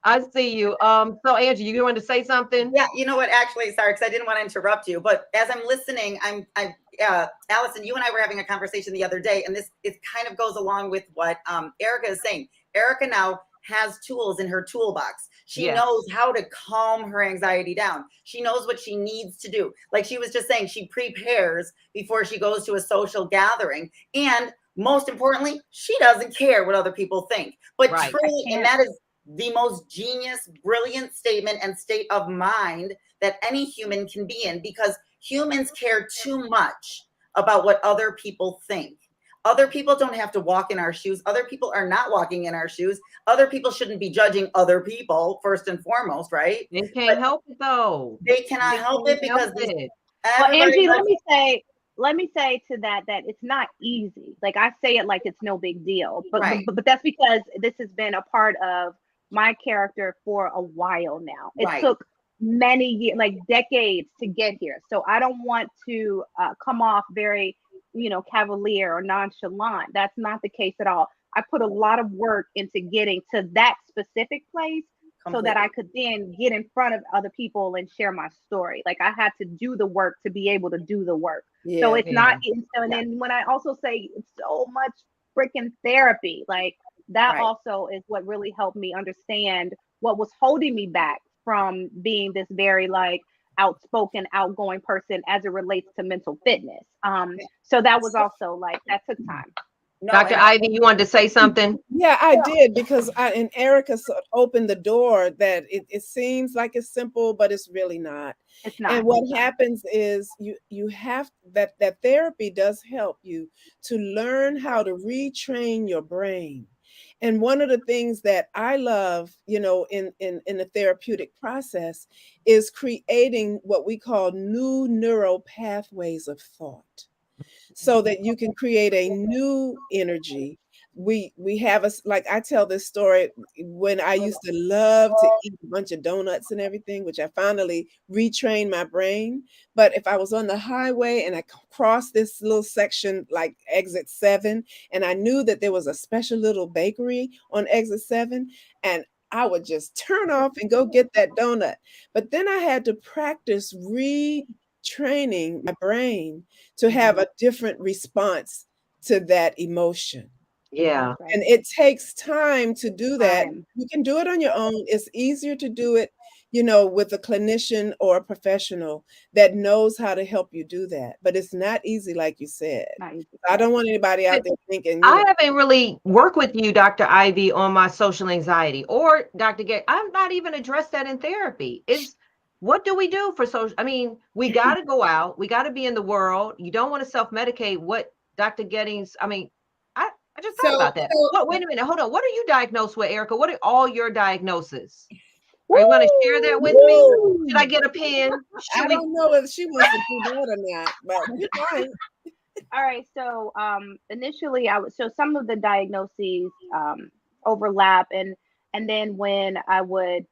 I see you. So Angie, you want to say something? Yeah, you know what? Actually, sorry, because I didn't want to interrupt you. But as I'm listening, Allison, you and I were having a conversation the other day, and it kind of goes along with what Erica is saying. Erica now has tools in her toolbox. She Yes. knows how to calm her anxiety down. She knows what she needs to do. Like she was just saying, she prepares before she goes to a social gathering, and most importantly, she doesn't care what other people think. But Right. truly, and that is the most genius, brilliant statement and state of mind that any human can be in, because humans care too much about what other people think. Other people don't have to walk in our shoes. Other people are not walking in our shoes. Other people shouldn't be judging other people first and foremost, right? They can't help it though. They cannot help it because Help it. Well, everybody Angie, does- let me say to that it's not easy. Like I say it like it's no big deal, but Right. but that's because this has been a part of my character for a while now. It Right. took many years, like decades, to get here. So I don't want to come off very, cavalier or nonchalant. That's not the case at all. I put a lot of work into getting to that specific place so that I could then get in front of other people and share my story. Like I had to do the work to be able to do the work. So it's not, and then when I also say it's so much freaking therapy, like that Right. also is what really helped me understand what was holding me back from being this very like outspoken, outgoing person as it relates to mental fitness. So that was also like, that took time. No, Dr. and Ivy, you wanted to say something? Yeah, I did, because and Erica opened the door that it seems like it's simple, but it's really not. It's not. And what happens is you have that therapy does help you to learn how to retrain your brain. And one of the things that I love, in the therapeutic process is creating what we call new neural pathways of thought, so that you can create a new energy. We have like I tell this story when I used to love to eat a bunch of donuts and everything, which I finally retrained my brain. But if I was on the highway and I crossed this little section like exit 7, and I knew that there was a special little bakery on exit 7, and I would just turn off and go get that donut. But then I had to practice retraining my brain to have a different response to that emotion. Yeah. And it takes time to do that. Time. You can do it on your own. It's easier to do it, with a clinician or a professional that knows how to help you do that. But it's not easy, like you said. Not easy. I don't want anybody out there thinking, I haven't really worked with you, Dr. Ivy, on my social anxiety, or Dr. Gay. I've not even addressed that in therapy. What do we do for social? I mean, we got to go out. We got to be in the world. You don't want to self-medicate. What Dr. Gettings, I just thought about that. Wait a minute. Hold on. What are you diagnosed with, Erica? What are all your diagnoses? Are you going to share that with me? Should I get a pen? I don't know if she wants to do that or not, but you might. All right. So initially some of the diagnoses overlap, and then when I would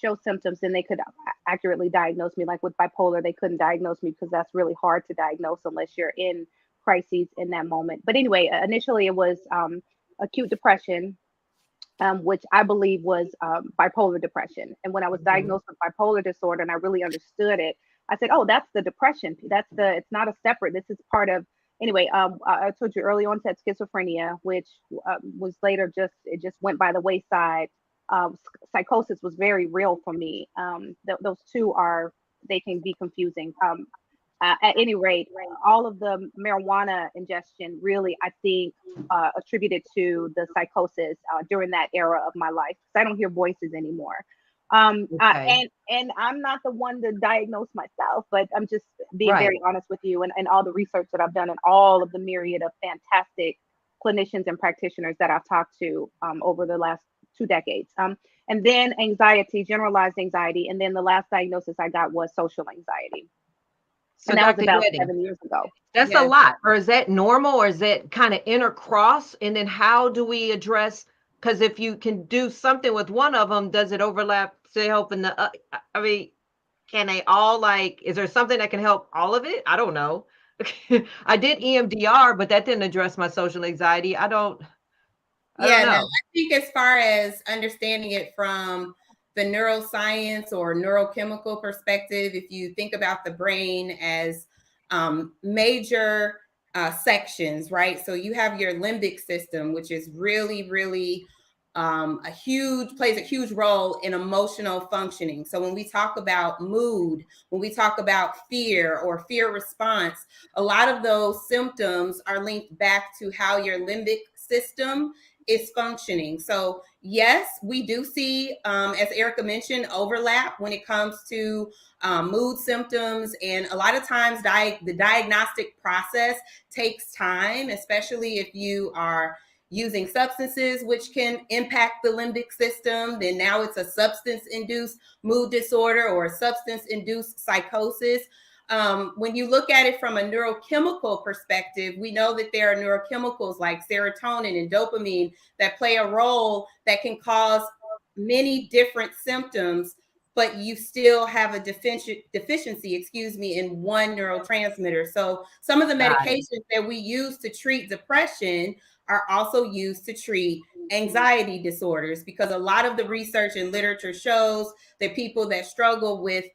show symptoms, and they could accurately diagnose me. Like with bipolar, they couldn't diagnose me because that's really hard to diagnose unless you're in crises in that moment. But anyway, initially it was acute depression, which I believe was bipolar depression. And when I was diagnosed with bipolar disorder and I really understood it, I said, oh, that's the depression. It's not a separate, this is part of, anyway, I told you early onset schizophrenia, which was later it just went by the wayside. Psychosis was very real for me. Those two they can be confusing. At any rate, all of the marijuana ingestion really, I think, attributed to the psychosis during that era of my life. I don't hear voices anymore. Okay. And I'm not the one to diagnose myself, but I'm just being Right. very honest with you, and all the research that I've done and all of the myriad of fantastic clinicians and practitioners that I've talked to over the last 2 decades. And then anxiety, generalized anxiety. And then the last diagnosis I got was social anxiety. So And that was Dr. about Gettings, 7 years ago. that's a lot. Or is that normal, or is that kind of intercross? And then how do we address Because if you can do something with one of them, does it overlap to helping the? I mean, can they all like? Is there something that can help all of it? I don't know. I did EMDR, but that didn't address my social anxiety. I don't Yeah, no, know. I think as far as understanding it from the neuroscience or neurochemical perspective, if you think about the brain as major sections, right? So you have your limbic system, which is really, really plays a huge role in emotional functioning. So when we talk about mood, when we talk about fear or fear response, a lot of those symptoms are linked back to how your limbic system is functioning. So yes, we do see, as Erica mentioned, overlap when it comes to mood symptoms. And a lot of times the diagnostic process takes time, especially if you are using substances which can impact the limbic system. Then now it's a substance-induced mood disorder or a substance-induced psychosis. When you look at it from a neurochemical perspective, we know that there are neurochemicals like serotonin and dopamine that play a role that can cause many different symptoms, but you still have a deficiency, in one neurotransmitter. So some of the medications that we use to treat depression are also used to treat anxiety disorders, because a lot of the research and literature shows that people that struggle with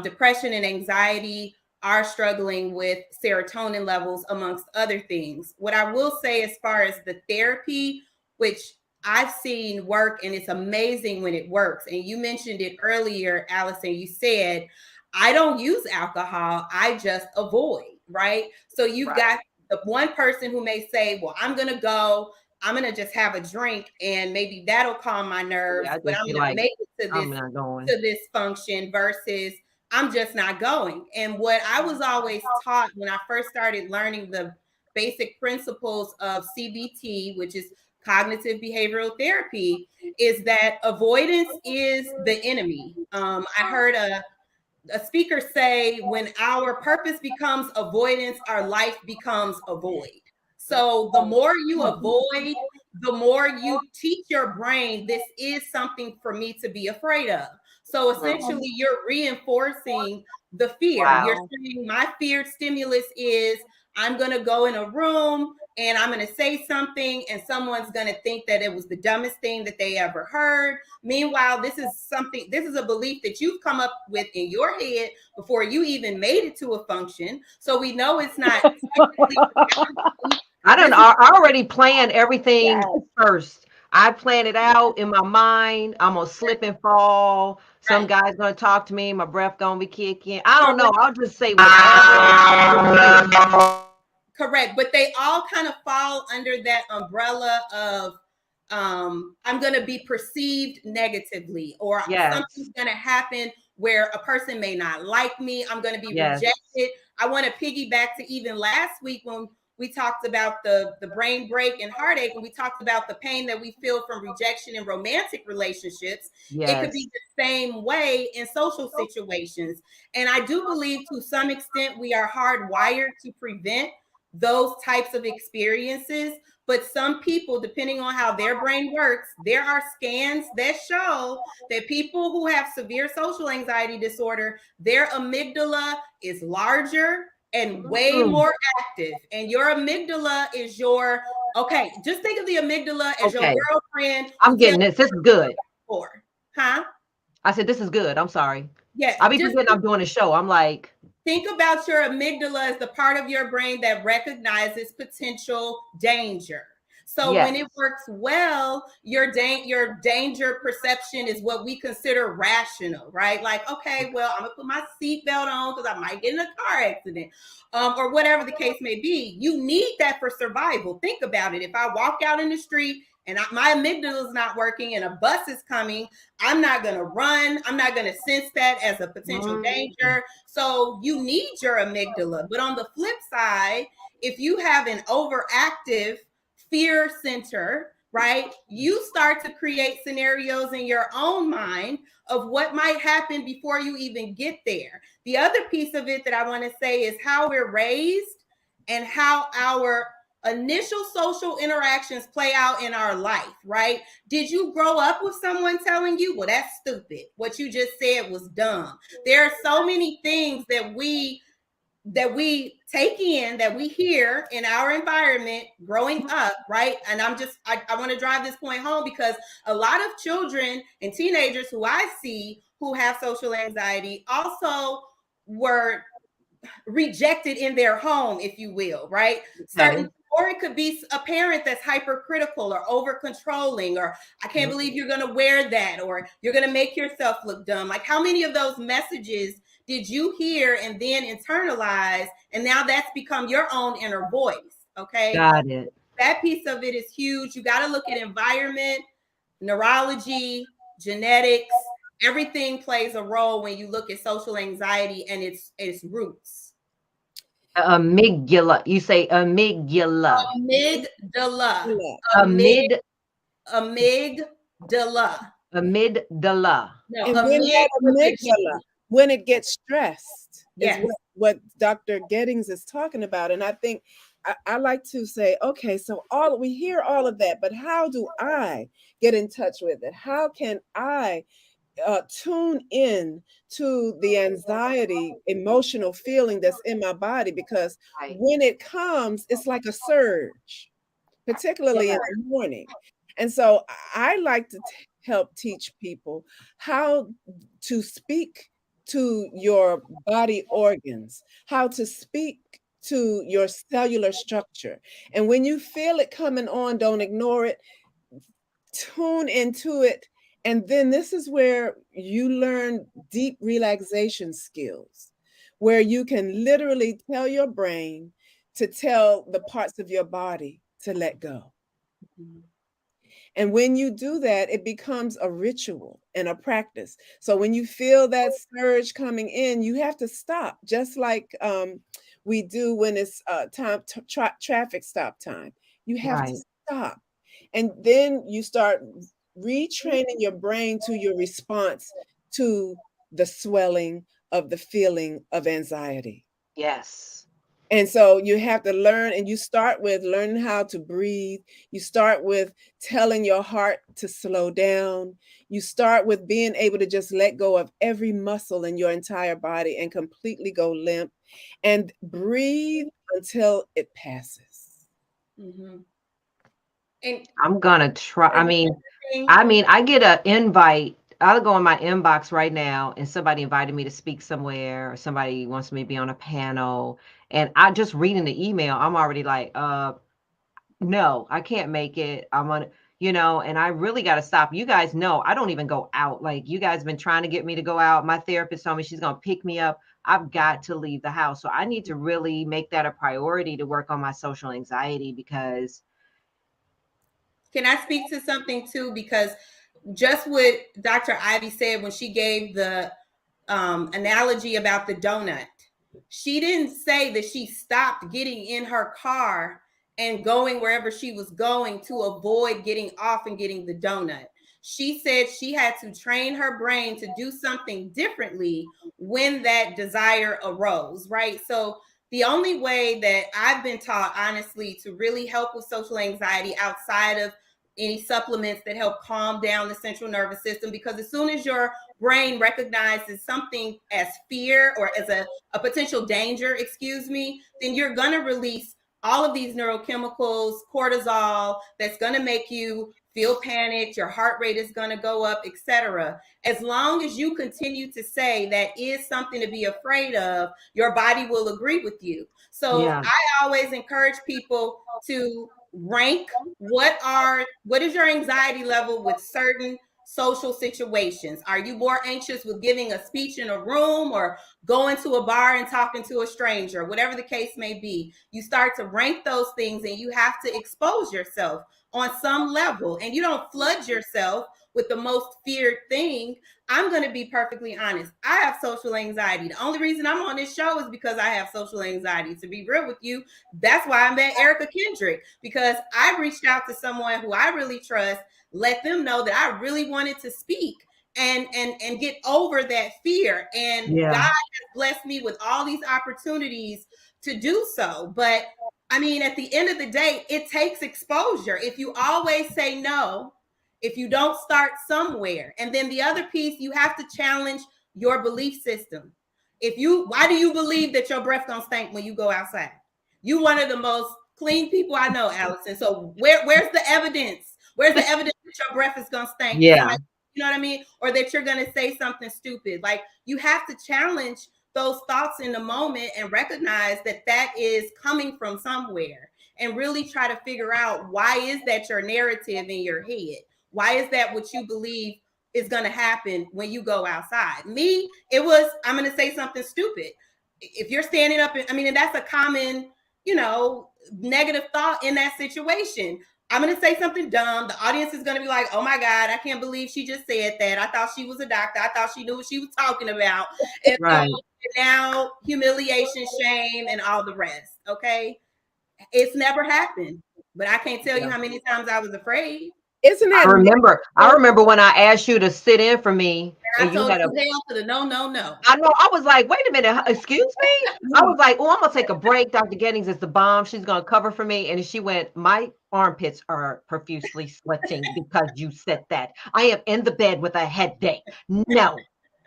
depression and anxiety are struggling with serotonin levels, amongst other things. What I will say as far as the therapy, which I've seen work, and it's amazing when it works. And you mentioned it earlier, Allison, you said, I don't use alcohol, I just avoid, right? So you've got the one person who may say, well, I'm going to just have a drink and maybe that'll calm my nerves, but I'm going to make it to this function, versus I'm just not going. And what I was always taught when I first started learning the basic principles of CBT, which is cognitive behavioral therapy, is that avoidance is the enemy. I heard a speaker say, when our purpose becomes avoidance, our life becomes a void. So the more you avoid, the more you teach your brain, this is something for me to be afraid of. So essentially, you're reinforcing the fear. Wow. You're saying, my fear stimulus is I'm going to go in a room and I'm going to say something and someone's going to think that it was the dumbest thing that they ever heard. Meanwhile, this is a belief that you've come up with in your head before you even made it to a function. So we know it's not. I already planned everything first. I plan it out in my mind. I'm gonna slip and fall. Some guy's gonna talk to me. My breath gonna be kicking. I don't know. I'll just say whatever. Correct, but they all kind of fall under that umbrella of I'm going to be perceived negatively, or something's going to happen where a person may not like me. I'm going to be rejected. I want to piggyback to even last week when we talked about the brain break and heartache, and we talked about the pain that we feel from rejection in romantic relationships. It could be the same way in social situations. And I do believe to some extent we are hardwired to prevent those types of experiences. But some people, depending on how their brain works, there are scans that show that people who have severe social anxiety disorder, their amygdala is larger and way more active. And your amygdala is just think of the amygdala as your girlfriend. I'm getting this. This is good. I said, this is good. I'm sorry. Yeah. I'll be forgetting I'm doing a show. I'm like, think about your amygdala as the part of your brain that recognizes potential danger. So when it works well, your danger perception is what we consider rational, right? Like, okay, well, I'm gonna put my seatbelt on because I might get in a car accident, or whatever the case may be. You need that for survival. Think about it. If I walk out in the street and my amygdala is not working and a bus is coming, I'm not going to run. I'm not going to sense that as a potential danger. So you need your amygdala. But on the flip side, if you have an overactive fear center, right, you start to create scenarios in your own mind of what might happen before you even get there. The other piece of it that I want to say is how we're raised and how our initial social interactions play out in our life, right? Did you grow up with someone telling you, well, that's stupid. What you just said was dumb. There are so many things that we take in, that we hear in our environment growing up, right? And I want to drive this point home, because a lot of children and teenagers who I see who have social anxiety also were rejected in their home, if you will, right? Okay. Or it could be a parent that's hypercritical or over controlling, or I can't believe you're going to wear that, or you're going to make yourself look dumb. Like, how many of those messages did you hear and then internalize, and now that's become your own inner voice? Okay. Got it. That piece of it is huge. You got to look at environment, neurology, genetics. Everything plays a role when you look at social anxiety and its roots. Amygdala. You say amygdala. Amygdala. Amygdala. Amygdala. No, And when that amygdala, when it gets stressed, yes, is what Dr. Gettings is talking about. And I think I like to say, okay, so we hear all of that, but how do I get in touch with it? How can I tune in to the anxiety, emotional feeling that's in my body? Because when it comes, it's like a surge, particularly in the morning. And so I like to help teach people how to speak to your body organs, how to speak to your cellular structure. And when you feel it coming on, don't ignore it, tune into it. And then this is where you learn deep relaxation skills, where you can literally tell your brain to tell the parts of your body to let go. And when you do that, it becomes a ritual and a practice. So when you feel that surge coming in, you have to stop, just like we do when it's traffic stop time. You have to stop. And then you start retraining your brain to your response to the swelling of the feeling of anxiety. Yes. And so you have to learn, and you start with learning how to breathe. You start with telling your heart to slow down. You start with being able to just let go of every muscle in your entire body and completely go limp, and breathe until it passes. Mm-hmm. And I'm gonna try. I mean, I get an invite. I'll go in my inbox right now, and somebody invited me to speak somewhere, or somebody wants me to be on a panel, and I just reading the email, I'm already like, no, I can't make it. I'm on, and I really got to stop. You guys know I don't even go out. Like, you guys been trying to get me to go out. My therapist told me she's gonna pick me up. I've got to leave the house, so I need to really make that a priority to work on my social anxiety. Because, can I speak to something too? Because just what Dr. Ivy said when she gave the analogy about the donut, she didn't say that she stopped getting in her car and going wherever she was going to avoid getting off and getting the donut. She said she had to train her brain to do something differently when that desire arose, right? So the only way that I've been taught, honestly, to really help with social anxiety outside of any supplements that help calm down the central nervous system, because as soon as your brain recognizes something as fear or as a potential danger, then you're going to release all of these neurochemicals, cortisol, that's going to make you feel panicked, your heart rate is going to go up, etc. As long as you continue to say that is something to be afraid of, your body will agree with you. So I always encourage people to rank what is your anxiety level with certain social situations. Are you more anxious with giving a speech in a room or going to a bar and talking to a stranger? Whatever the case may be, you start to rank those things, and you have to expose yourself on some level, and you don't flood yourself with the most feared thing. I'm going to be perfectly honest. I have social anxiety. The only reason I'm on this show is because I have social anxiety. To be real with you, that's why I met Erica Kendrick, because I reached out to someone who I really trust, let them know that I really wanted to speak and get over that fear. And God has blessed me with all these opportunities to do so. But I mean, at the end of the day, it takes exposure. If you always say no, if you don't start somewhere, and then the other piece, you have to challenge your belief system. Why do you believe that your breath gonna stink when you go outside? You one of the most clean people I know, Allison. So where's the evidence? Where's the evidence that your breath is gonna stink? Yeah. You know what I mean? Or that you're gonna say something stupid. Like, you have to challenge those thoughts in the moment and recognize that that is coming from somewhere, and really try to figure out, why is that your narrative in your head? Why is that what you believe is going to happen when you go outside? Me, it was, I'm going to say something stupid. If you're standing up, and that's a common, negative thought in that situation. I'm going to say something dumb. The audience is going to be like, oh my God, I can't believe she just said that. I thought she was a doctor. I thought she knew what she was talking about. And Right. so now humiliation, shame, and all the rest. Okay. It's never happened, but I can't tell you how many times I was afraid. Isn't that? I remember when I asked you to sit in for me, And and I you told had you hell to the no. I know. I was like, wait a minute, excuse me. I was like, oh, I'm gonna take a break. Dr. Gettings is the bomb. She's gonna cover for me. And she went, my armpits are profusely sweating because you said that. I am in the bed with a headache. No,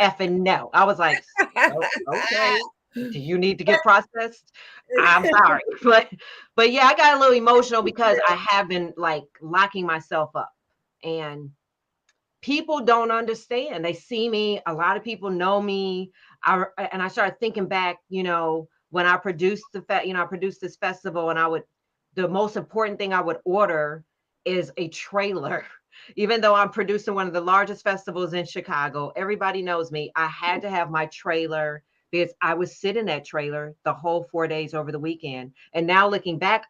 effing no. I was like, okay. Do you need to get processed? I'm sorry. But yeah, I got a little emotional because I have been like locking myself up, and people don't understand. They see me. A lot of people know me. And I started thinking back, when I produced I produced this festival, and the most important thing I would order is a trailer. Even though I'm producing one of the largest festivals in Chicago, everybody knows me. I had to have my trailer because I would sit in that trailer the whole 4 days over the weekend. And now looking back,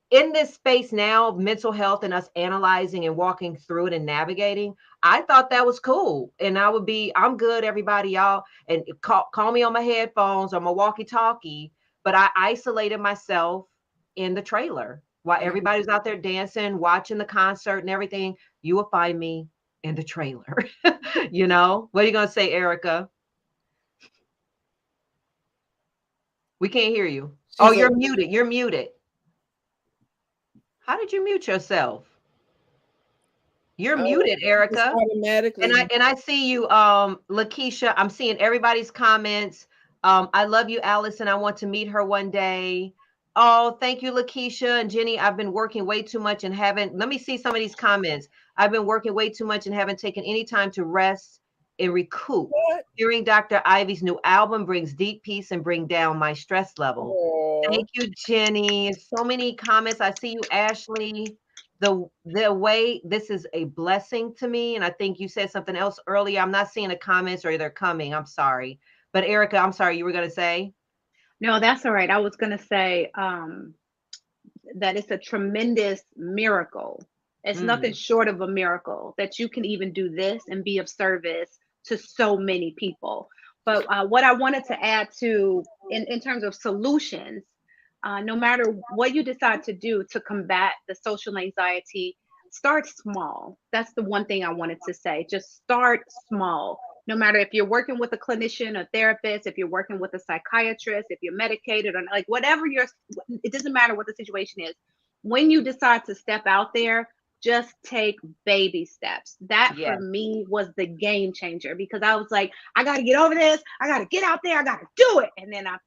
in this space now of mental health and us analyzing and walking through it and navigating, I thought that was cool. And I'm good, everybody, y'all. And call me on my headphones or my walkie-talkie. But I isolated myself in the trailer while everybody was out there dancing, watching the concert and everything. You will find me in the trailer. What are you going to say, Erica? We can't hear you. You're muted. You're muted. How did you mute yourself? You're muted, Erica. Automatically. And I see you, Lakeisha. I'm seeing everybody's comments. I love you, Allison. I want to meet her one day. Oh, thank you, Lakeisha and Jenny. I've been working way too much and let me see some of these comments. I've been working way too much and haven't taken any time to rest and recoup. What? Hearing Dr. Ivy's new album brings deep peace and bring down my stress level. Oh. Thank you, Jenny. So many comments. I see you, Ashley. The way this is a blessing to me. And I think you said something else earlier. I'm not seeing the comments, or they're coming. I'm sorry. But Erica, I'm sorry, you were going to say? No, that's all right. I was going to say that it's a tremendous miracle. It's nothing short of a miracle that you can even do this and be of service to so many people. But what I wanted to add to, in terms of solutions, no matter what you decide to do to combat the social anxiety, start small. That's the one thing I wanted to say. Just start small. No matter if you're working with a clinician, a therapist, if you're working with a psychiatrist, if you're medicated, or like whatever it doesn't matter what the situation is. When you decide to step out there, just take baby steps. That for me was the game changer, because I was like, I got to get over this. I got to get out there. I got to do it. And then I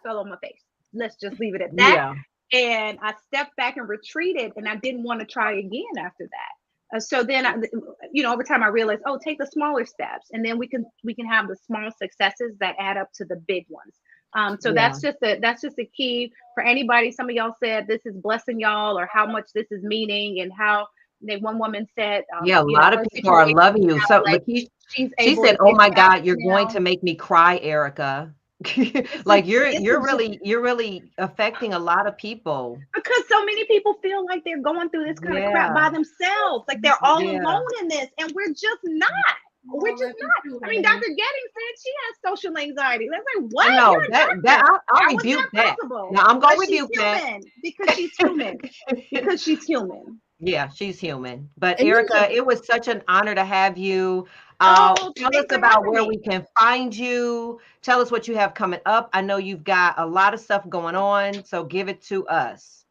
fell on my face. Let's just leave it at that. Yeah. And I stepped back and retreated, and I didn't want to try again after that. So then, over time I realized, take the smaller steps, and then we can have the small successes that add up to the big ones. That's just a key for anybody. Some of y'all said this is blessing y'all, or how much this is meaning, and how one woman said, a lot of people are loving you. So like, she said, "Oh my God, you're going to make me cry, Erica." Like you're really affecting a lot lot because so many people feel like they're going through this kind of crap by themselves, like they're all alone in this, and we're just not. We're just not. I mean, Dr. Gettings said she has social anxiety. That's like, what? No, I'll rebuke that. Now I'm going to rebuke that because she's human. Because she's human. Yeah, she's human. But Erica, it was such an honor to have you. Oh, Tell us thanks for about having where me. we can find you. Tell us what you have coming up. I know you've got a lot of stuff going on, so give it to us.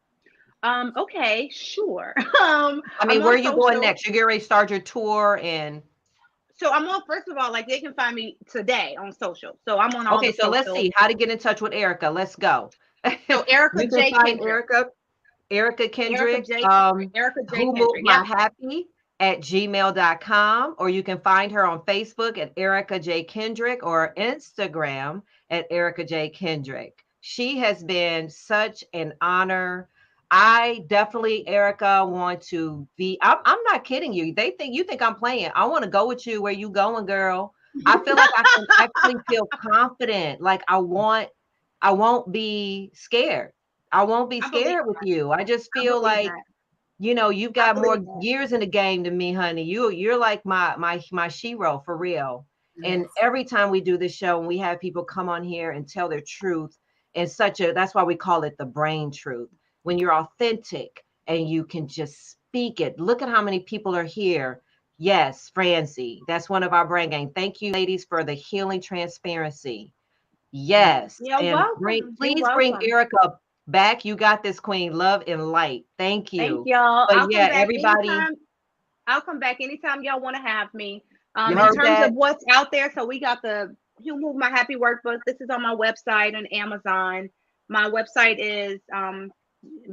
Okay, sure. I I'm mean, where on are you going social. next? You're getting ready to start your tour and So I'm on, first of all, like they can find me today on social. So I'm on all okay, the so let's socials. see how to get in touch with Erica. Let's go. So Erica You can J. find Kendrick. Erica Erica Kendrick, J. Erica J. who moved Kendrick. my Yep. happy at gmail.com, or you can find her on Facebook at Erica J. Kendrick or Instagram at Erica J. Kendrick. She has been such an honor. I definitely, Erica, want to be, I'm not kidding you. You think I'm playing. I want to go with you where you going, girl. I feel like I can actually feel confident. Like I won't be scared. I won't be I believe scared with you. I just I feel believe like, that. you've I got more believe that. years in the game than me, honey. You're like my shero for real. Yes. And every time we do this show and we have people come on here and tell their truth in that's why we call it the brain truth. When you're authentic and you can just speak it. Look at how many people are here. Yes, Francie, that's one of our brain gang. Thank you, ladies, for the healing transparency. Yes. You're And welcome. You're please bring welcome. Erica back. You got this, queen. Love and light. Thank Thank you. y'all. But I'll come yeah, back everybody, anytime. I'll come back anytime y'all want to have me. you In heard terms of that? what's out there, so we got the You Move My Happy workbook. This is on my website and Amazon. My website is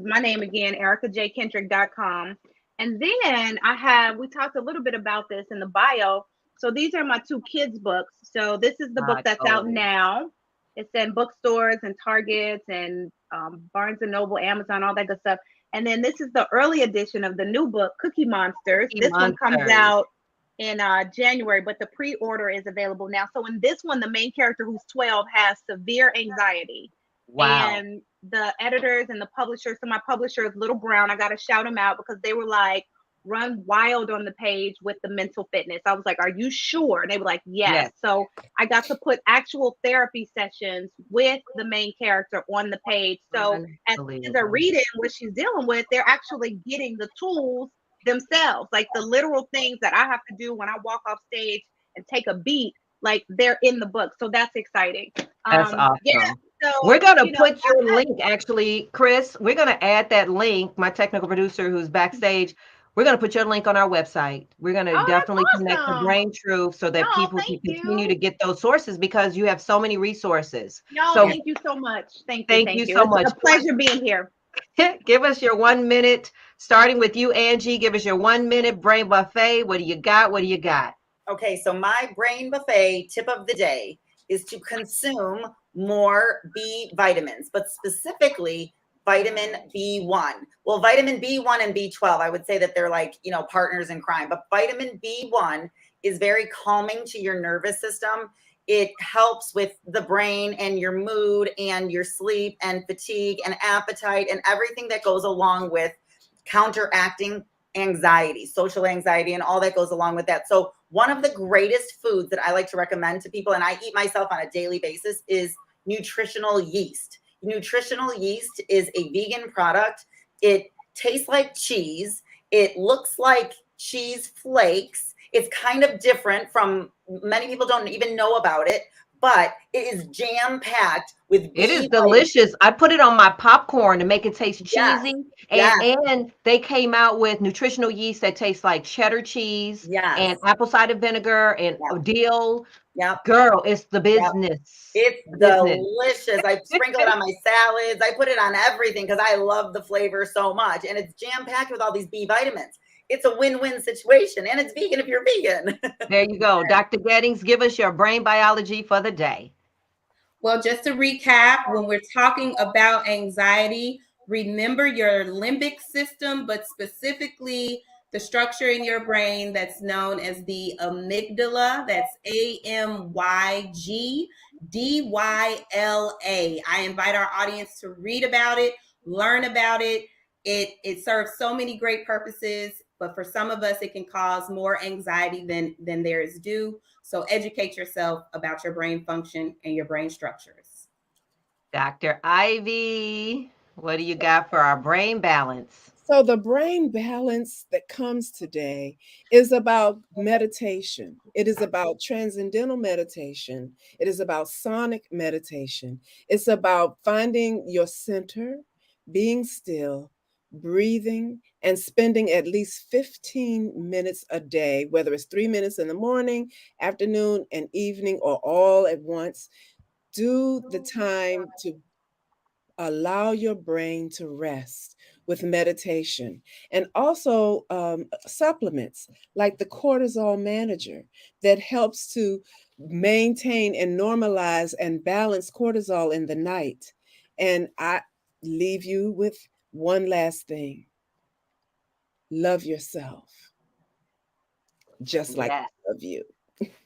my name again, ericajkendrick.com. And then we talked a little bit about this in the bio. So these are my two kids' books. So this is the book My that's out goals. now. It's in bookstores and Targets and Barnes and Noble, Amazon, all that good stuff. And then this is the early edition of the new book, Cookie Monsters. Cookie This one comes Monsters. out in January, but the pre-order is available now. So in this one, the main character, who's 12, has severe anxiety. Wow. And the editors and the publishers, so my publisher is Little Brown. I got to shout them out because they were like, run wild on the page with the mental fitness. I was like, are you sure? And they were like, yes. Yes. So I got to put actual therapy sessions with the main character on the page. So as kids are Unbelievable. reading what she's dealing with, they're actually getting the tools themselves, like the literal things that I have to do when I walk off stage and take a beat, like they're in the book. So that's exciting. That's awesome. Yeah. So We're going to you know, put your link, actually, Chris. We're going to add that link. My technical producer who's backstage, we're going to put your link on our website. We're going to Oh, that's definitely connect the awesome. brain truth so that No, people can thank continue you. to get those sources because you have so many resources. No, So thank you so much. Thank thank you so It's much. a pleasure being here. Give us your 1 minute, starting with you, Angie. Give us your 1 minute brain buffet. What do you got? What do you got? Okay, so my brain buffet tip of the day is to consume more B vitamins, but specifically vitamin B1. Well, vitamin B1 and B12, I would say that they're like, partners in crime, but vitamin B1 is very calming to your nervous system. It helps with the brain and your mood and your sleep and fatigue and appetite and everything that goes along with counteracting anxiety, social anxiety, and all that goes along with that. So one of the greatest foods that I like to recommend to people, and I eat myself on a daily basis, is nutritional yeast. Nutritional yeast is a vegan product. It tastes like cheese. It looks like cheese flakes. It's kind of different from, many people don't even know about it, but it is jam-packed with B It is vitamins. delicious. I put it on my popcorn to make it taste Yes, cheesy. yes. And they came out with nutritional yeast that tastes like cheddar cheese Yes. and apple cider vinegar and Yep. dill. Yep. Girl, it's the business. It's Business. delicious. I sprinkle it on my salads. I put it on everything because I love the flavor so much. And it's jam-packed with all these B vitamins. It's a win-win situation. And it's vegan if you're vegan. There you go. Dr. Gettings, give us your brain biology for the day. Well, just to recap, when we're talking about anxiety, remember your limbic system, but specifically the structure in your brain that's known as the amygdala. That's AMYGDYLA. I invite our audience to read about it, learn about it. It serves so many great purposes, but for some of us, it can cause more anxiety than there is due. So educate yourself about your brain function and your brain structures. Dr. Ivy, what do you got for our brain balance? So the brain balance that comes today is about meditation. It is about transcendental meditation. It is about sonic meditation. It's about finding your center, being still, breathing, and spending at least 15 minutes a day, whether it's 3 minutes in the morning, afternoon, and evening, or all at once. Do the time to allow your brain to rest with meditation, and also supplements like the cortisol manager that helps to maintain and normalize and balance cortisol in the night. And I leave you with one last thing: love yourself just like Yes. I love you.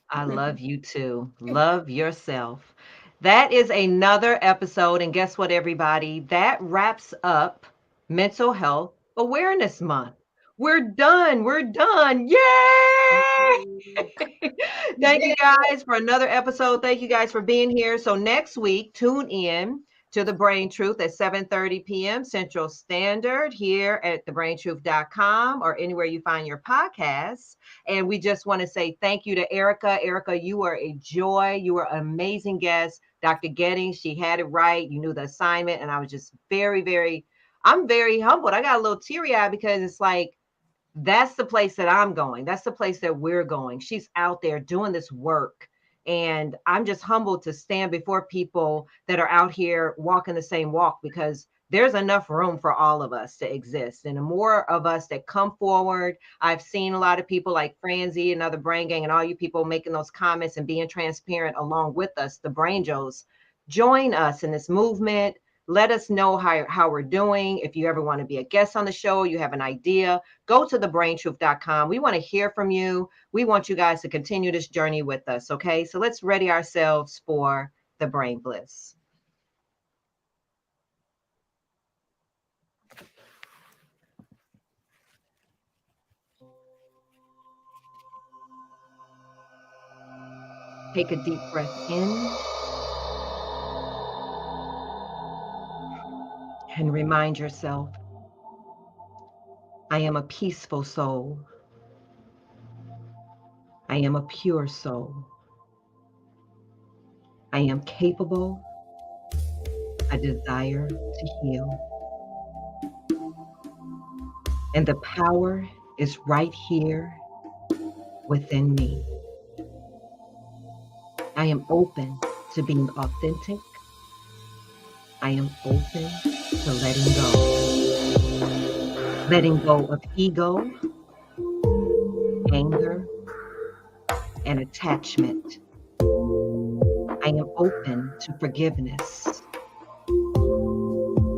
I love you too. Love yourself. That is another episode. And guess what, everybody? That wraps up Mental Health Awareness Month. We're done. We're done. Yay! Thank you guys for another episode. Thank you guys for being here. So next week, tune in to The Brain Truth at 7:30 p.m. Central Standard here at thebraintruth.com or anywhere you find your podcasts. And we just want to say thank you to Erica. Erica, you are a joy. You were an amazing guest. Dr. Getting, she had it right. You knew the assignment. And I was just I'm very humbled. I got a little teary-eyed because it's like, that's the place that I'm going. That's the place that we're going. She's out there doing this work. And I'm just humbled to stand before people that are out here walking the same walk, because there's enough room for all of us to exist. And the more of us that come forward, I've seen a lot of people like Franzi and other Brain Gang and all you people making those comments and being transparent along with us, the Brangels. Join us in this movement. Let us know how we're doing. If you ever want to be a guest on the show, you have an idea, go to thebraintruth.com. We want to hear from you. We want you guys to continue this journey with us. Okay, so let's ready ourselves for the brain bliss. Take a deep breath in and remind yourself, I am a peaceful soul. I am a pure soul. I am capable. I desire to heal. And the power is right here within me. I am open to being authentic. I am open to letting go. Letting go of ego, anger, and attachment. I am open to forgiveness.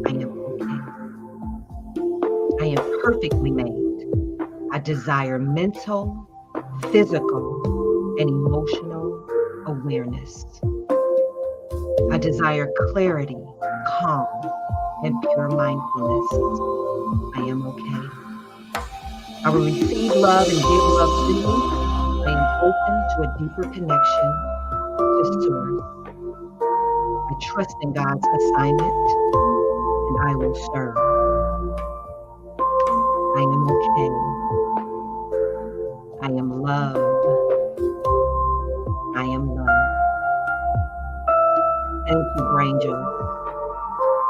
I am okay. I am perfectly made. I desire mental, physical, and emotional awareness. I desire clarity, calm, and pure mindfulness. I am okay. I will receive love and give love freely. I am open to a deeper connection to Source. I trust in God's assignment, and I will serve. I am okay. I am loved. I am loved. Thank you, Brangel.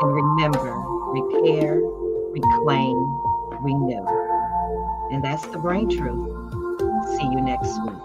And remember, repair, reclaim, renew. And that's the Brain Truth. See you next week.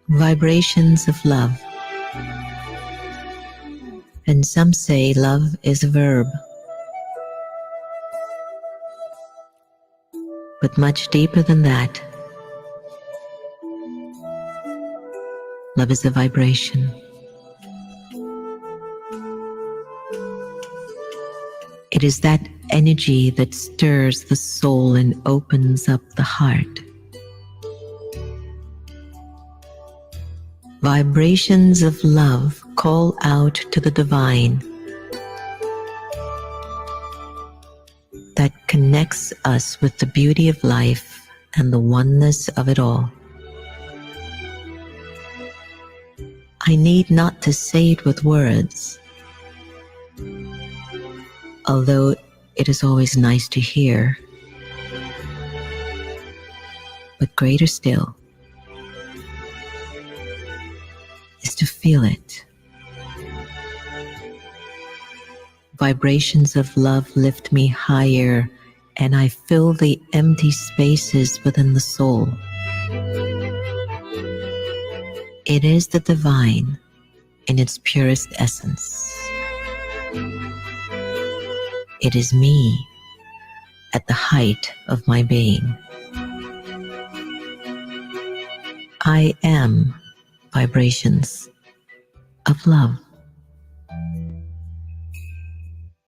Vibrations of love. And some say love is a verb. But much deeper than that, love is a vibration. It is that energy that stirs the soul and opens up the heart. Vibrations of love call out to the divine that connects us with the beauty of life and the oneness of it all. I need not to say it with words, although it is always nice to hear. But greater still is to feel it. Vibrations of love lift me higher, and I fill the empty spaces within the soul. It is the divine in its purest essence. It is me at the height of my being. I am vibrations of love.